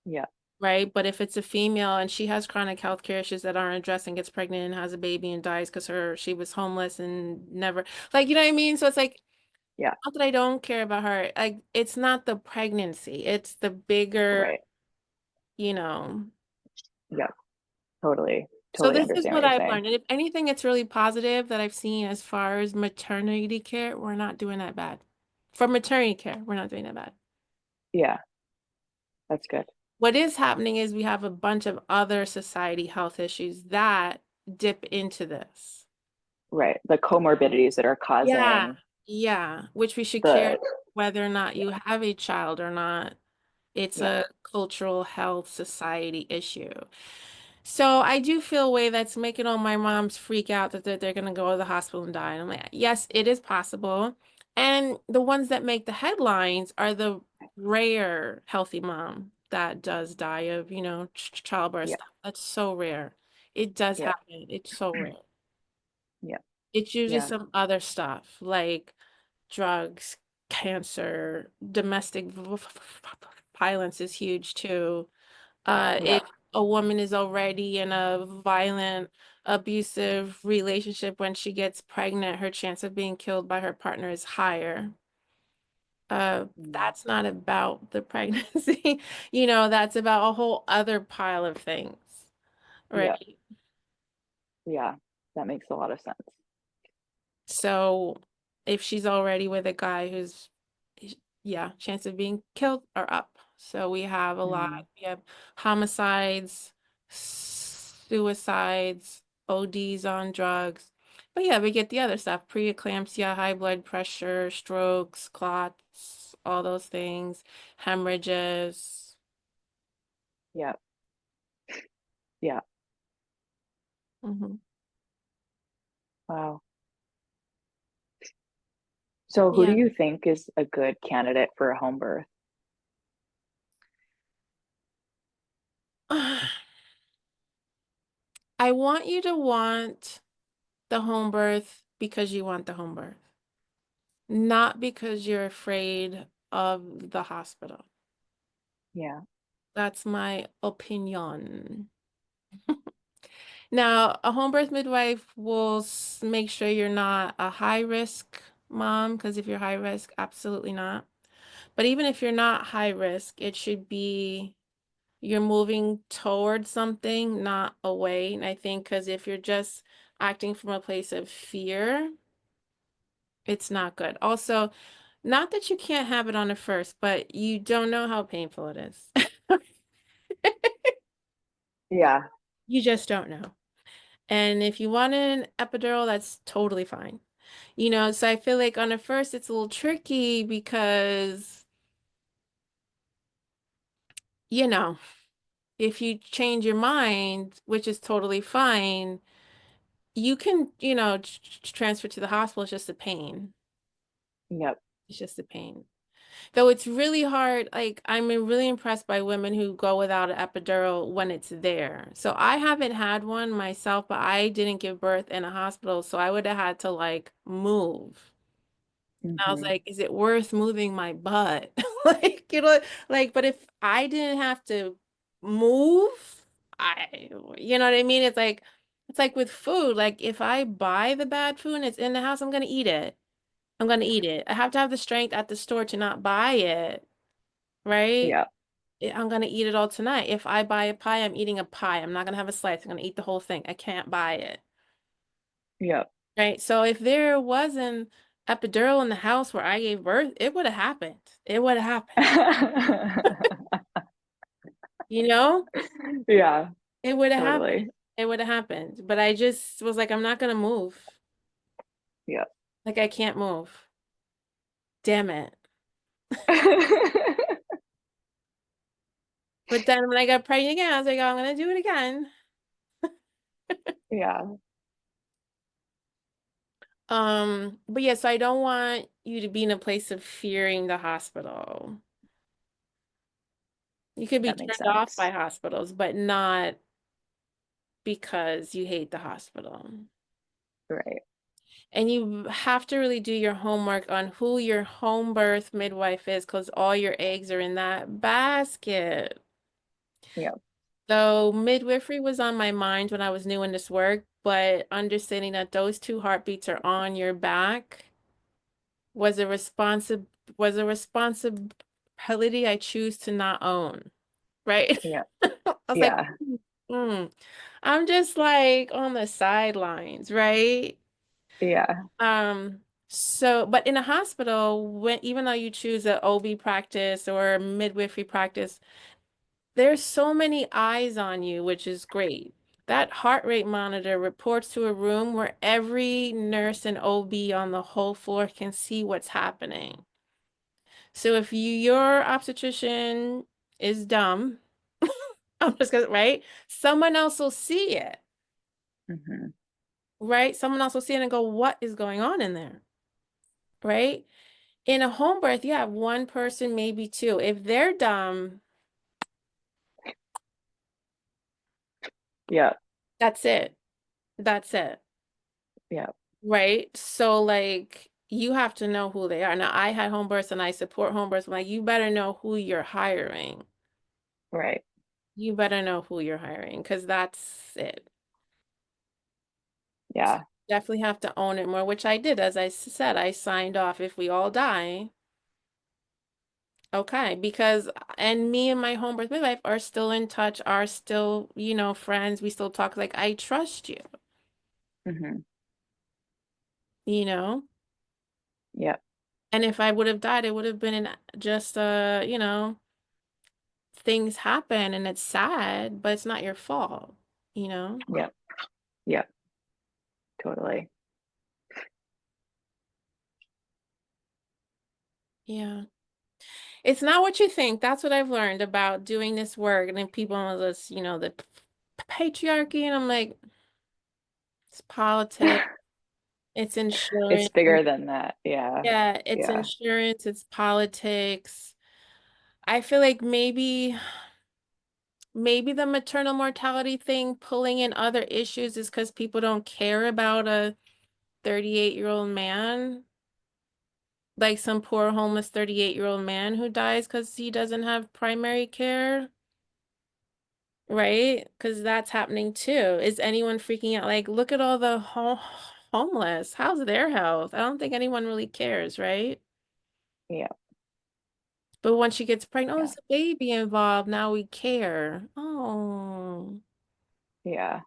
yeah, right? But if it's a female and she has chronic health care issues that aren't addressed and gets pregnant and has a baby and dies because she was homeless and never like you know what I mean? So it's like yeah. not that I don't care about her. Like it's not the pregnancy, it's the bigger, Right. you know. Yeah, totally. So Totally this is understand what what you're I've saying. learned. And if anything, it's really positive that I've seen as far as maternity care. We're not doing that bad. For maternity care, we're not doing that bad. Yeah, that's good. What is happening is we have a bunch of other society health issues that dip into this. Right. The comorbidities that are Yeah. causing Yeah. Which we should care the, whether or not yeah, you have a child or not. It's yeah, a cultural health society issue. So I do feel a way that's making all my moms freak out that they're going to go to the hospital and die. And I'm like, yes, it is possible. And the ones that make the headlines are the rare healthy mom that does die of, childbirth yeah, stuff. That's so rare. It does yeah, happen. It's so rare. yeah, It's usually yeah, some other stuff like drugs, cancer, domestic violence is huge too. yeah, If a woman is already in a violent, abusive relationship when she gets pregnant, her chance of being killed by her partner is higher. mm, That's not about the pregnancy, that's about a whole other pile of things, yeah, right? yeah. That makes a lot of sense. So if she's already with a guy yeah, chance of being killed are up. So we have a lot. Mm, We have homicides, suicides, ODs on drugs. But yeah, we get the other stuff, preeclampsia, high blood pressure, strokes, clots, all those things, hemorrhages. yeah, yeah. Hmm. Wow. So who do Yeah. you think is a good candidate for a home birth? I want you to want the home birth because you want the home birth. Not because you're afraid of the hospital. Yeah, That's my opinion. Now, a home birth midwife will make sure you're not a high risk mom, because if you're high risk, absolutely not. But even if you're not high risk, it should be you're moving towards something, not away. And I think because if you're just acting from a place of fear, it's not good. Also, not that you can't have it on the first, but you don't know how painful it is. Yeah. You just don't know. And if you want an epidural, that's totally fine. So I feel like on the first, it's a little tricky because, you know, if you change your mind, which is totally fine, you can, transfer to the hospital. It's just a pain. Yep. It's just a pain. Though it's really hard. Like, I'm really impressed by women who go without an epidural when it's there. So I haven't had one myself, but I didn't give birth in a hospital. So I would have had to like move. I was Hmm. like, is it worth moving my butt? But if I didn't have to move, you know what I mean? It's like with food. Like if I buy the bad food and it's in the house, I'm gonna eat it. I'm gonna eat it. I have to have the strength at the store to not buy it, right? Yep. I'm gonna eat it all tonight. If I buy a pie, I'm eating a pie. I'm not gonna have a slice. I'm gonna eat the whole thing. I can't buy it. Yep. Right. So if there was an epidural in the house where I gave birth, it would have happened. It would have happened. You know, Yeah, it would have happened. totally. It would have happened. But I just was like, I'm not gonna move. Yep. Like I can't move. Damn it. But then when I got pregnant again, I was like, oh, I'm gonna do it again. Yeah, But yeah, so I don't want you to be in a place of fearing the hospital. You could be that makes turned off by sense. hospitals, but not because you hate the hospital. Right. And you have to really do your homework on who your home birth midwife is because all your eggs are in that basket. Yep. So midwifery was on my mind when I was new in this work, but understanding that those two heartbeats are on your back was a responsibility I choose to not own, right? Yep. I was like, Yeah. mm. I'm just like on the sidelines, right? Yeah. But in a hospital, even though you choose a OB practice or midwifery practice, there's so many eyes on you, which is great. That heart rate monitor reports to a room where every nurse and OB on the whole floor can see what's happening. So if your obstetrician is dumb, I'm just gonna, right? Someone else will see it, Hmm. right? Someone else will see it and go, what is going on in there? Right? In a home birth, you have one person, maybe two. If they're dumb, Yep. that's it. That's it. Yep. Right? So like you have to know who they are. Now I had home births and I support home births. I'm like, you better know who you're hiring. Right. You better know who you're hiring because that's it. So Yeah. definitely have to own it more, which I did. As I said, I signed off if we all die. Okay, because and me and my home birth midwife are still in touch, are still, friends. We still talk like I trust you, Hmm. you know? Yep. And if I would have died, it would have been just things happen and it's sad, but it's not your fault, you know? Yep. Yep. Totally. Yeah. It's not what you think. That's what I've learned about doing this work. And then people on this, the patriarchy, and I'm like, it's politics, it's It's insurance. bigger than that. Yeah. Yeah, it's Yeah. insurance, it's politics. I feel like maybe the maternal mortality thing pulling in other issues is because people don't care about a 38-year-old man, like some poor homeless 38-year-old man who dies because he doesn't have primary care. right? Because that's happening too. Is anyone freaking out? Like, look at all the homeless. How's their health? I don't think anyone really cares, right? Yeah, But once she gets pregnant, oh, yeah, there's a baby involved. Now we care. Oh. yeah,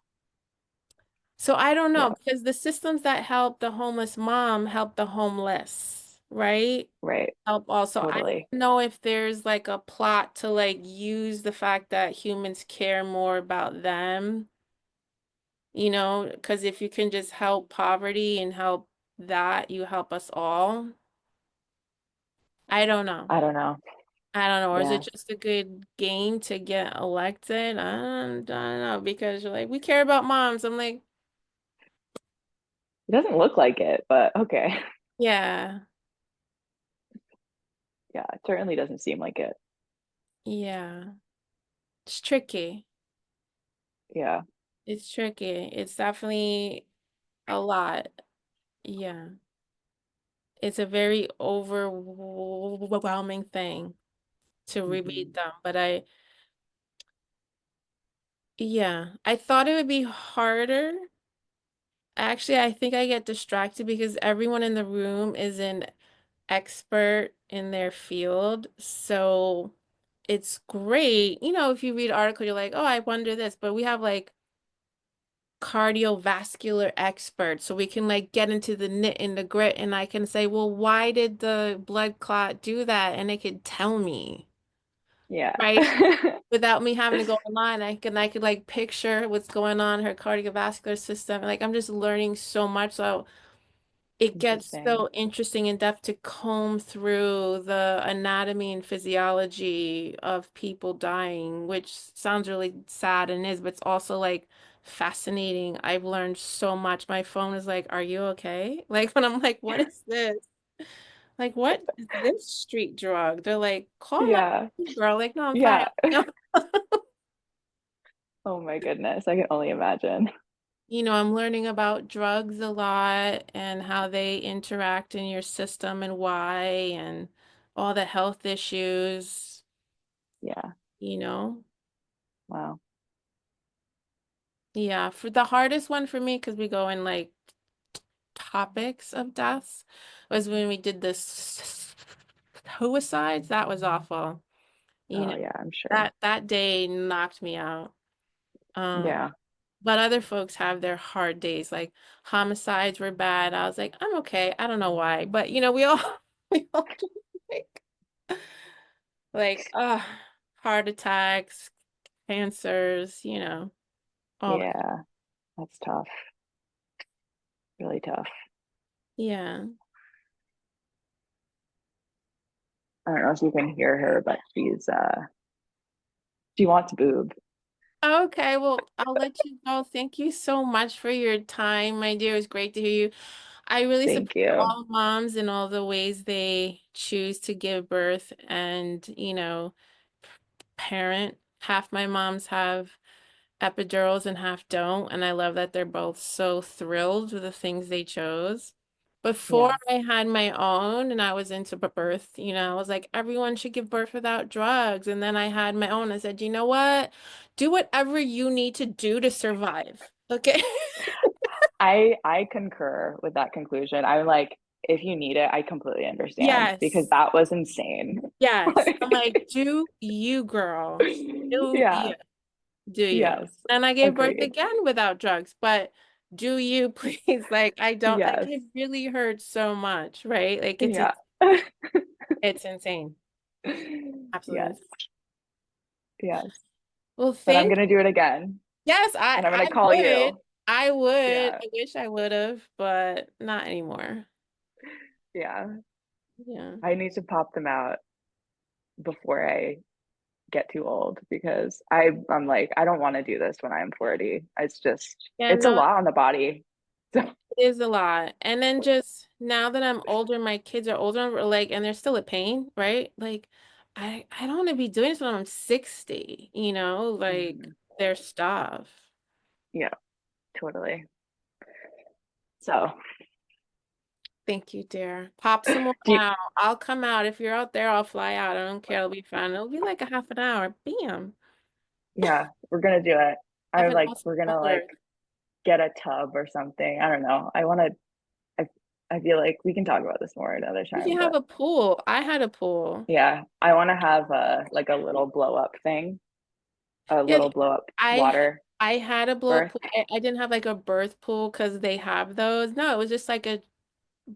So I don't know yeah, because the systems that help the homeless mom help the homeless, right? right, Help also. I totally. don't know if there's like a plot to like use the fact that humans care more about them, because if you can just help poverty and help that, you help us all. I don't know. I don't know. I don't know. Or is it Yeah, just a good game to get elected? I don't know because you're like, we care about moms. I'm like, it doesn't look like it, but okay. yeah, Yeah, it certainly doesn't seem like it. yeah. It's tricky. Yeah. It's tricky. It's definitely a lot. Yeah. It's a very overwhelming thing to reread Hmm. them. But yeah, I thought it would be harder. Actually, I think I get distracted because everyone in the room is an expert in their field. So it's great. If you read article, you're like, oh, I wonder this. But we have like cardiovascular experts, so we can like get into the nit and the grit, and I can say, well, why did the blood clot do that? And it could tell me, Yeah. right? Without me having to go online, I could like picture what's going on in her cardiovascular system. Like I'm just learning so much. So it gets Interesting. so interesting in depth to comb through the anatomy and physiology of people dying, which sounds really sad and is, but it's also like fascinating. I've learned so much. My phone is like, "Are you okay?" Like when I'm like, "What is this? Like what is this street drug?" They're like, "Call Yeah. 911, girl." Like, "No, I'm fine." Yeah. Oh my goodness. I can only imagine. I'm learning about drugs a lot and how they interact in your system and why and all the health issues, Yeah. you know. Wow. Yeah, for the hardest one for me, because we go in like topics of deaths, was when we did this suicides. That was awful. You know, Oh yeah, I'm sure. that day knocked me out. Um, Yeah. But other folks have their hard days, like homicides were bad. I was like, I'm okay. I don't know why, but we all we all just like heart attacks, cancers, all that. Yeah. That's tough. Really tough. Yeah. I don't know if you can hear her, but she wants boob. Okay, well, I'll let you go. Thank you so much for your time, my dear. It was great to hear you. I really Thank support you. all moms in all the ways they choose to give birth and, parent. Half my moms have epidurals and half don't. And I love that they're both so thrilled with the things they chose. Before Yeah. I had my own and I was into birth, I was like, everyone should give birth without drugs. And then I had my own. I said, you know what? Do whatever you need to do to survive. Okay. I concur with that conclusion. I'm like, if you need it, I completely understand because Yes. that was insane. Yes. I'm like, do you, girl. Do Yeah. you. Do you? Yes. And I gave birth Agreed. again without drugs, but do you please? Like, I don't, like, Yes. it really hurts so much, right? Like, Yeah. it's insane. Absolutely Yes. insane. Yes. Well, But I'm thank gonna do it again yes, and I'm gonna I call would. you. I would. Yeah. I wish I would have, but not anymore. Yeah. Yeah. I need to pop them out before I get too old because I'm like, I don't want to do this when I'm 40. Yeah, It's a no, lot on the body. So it is a lot. And then just now that I'm older, my kids are older, like, and they're still a pain, right? Like, I don't want to be doing this when I'm 60, like mhm. their stuff. Yeah, totally. So Thank you, dear. Pop some more do you, out. I'll come out. If you're out there, I'll fly out. I don't care. It'll be fun. It'll be like a half an hour. Bam. Yeah, we're gonna do it. Have I an like awesome we're gonna like birth. get a tub or something. I don't know. I I feel like we can talk about this more another You time, can but have a pool. I had a pool. yeah, I want to have a like a little blow up thing, a Yeah, little blow up I water I had a blow up birth. pool. I didn't have like a birth pool because they have those. No, it was just like a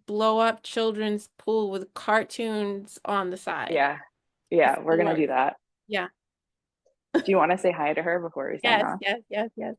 blow up children's pool with cartoons on the side. Yeah. Yeah, It's we're the gonna do worst. that. Yeah. Do you want to say hi to her before we sign Yes, off? yes, yes, yes.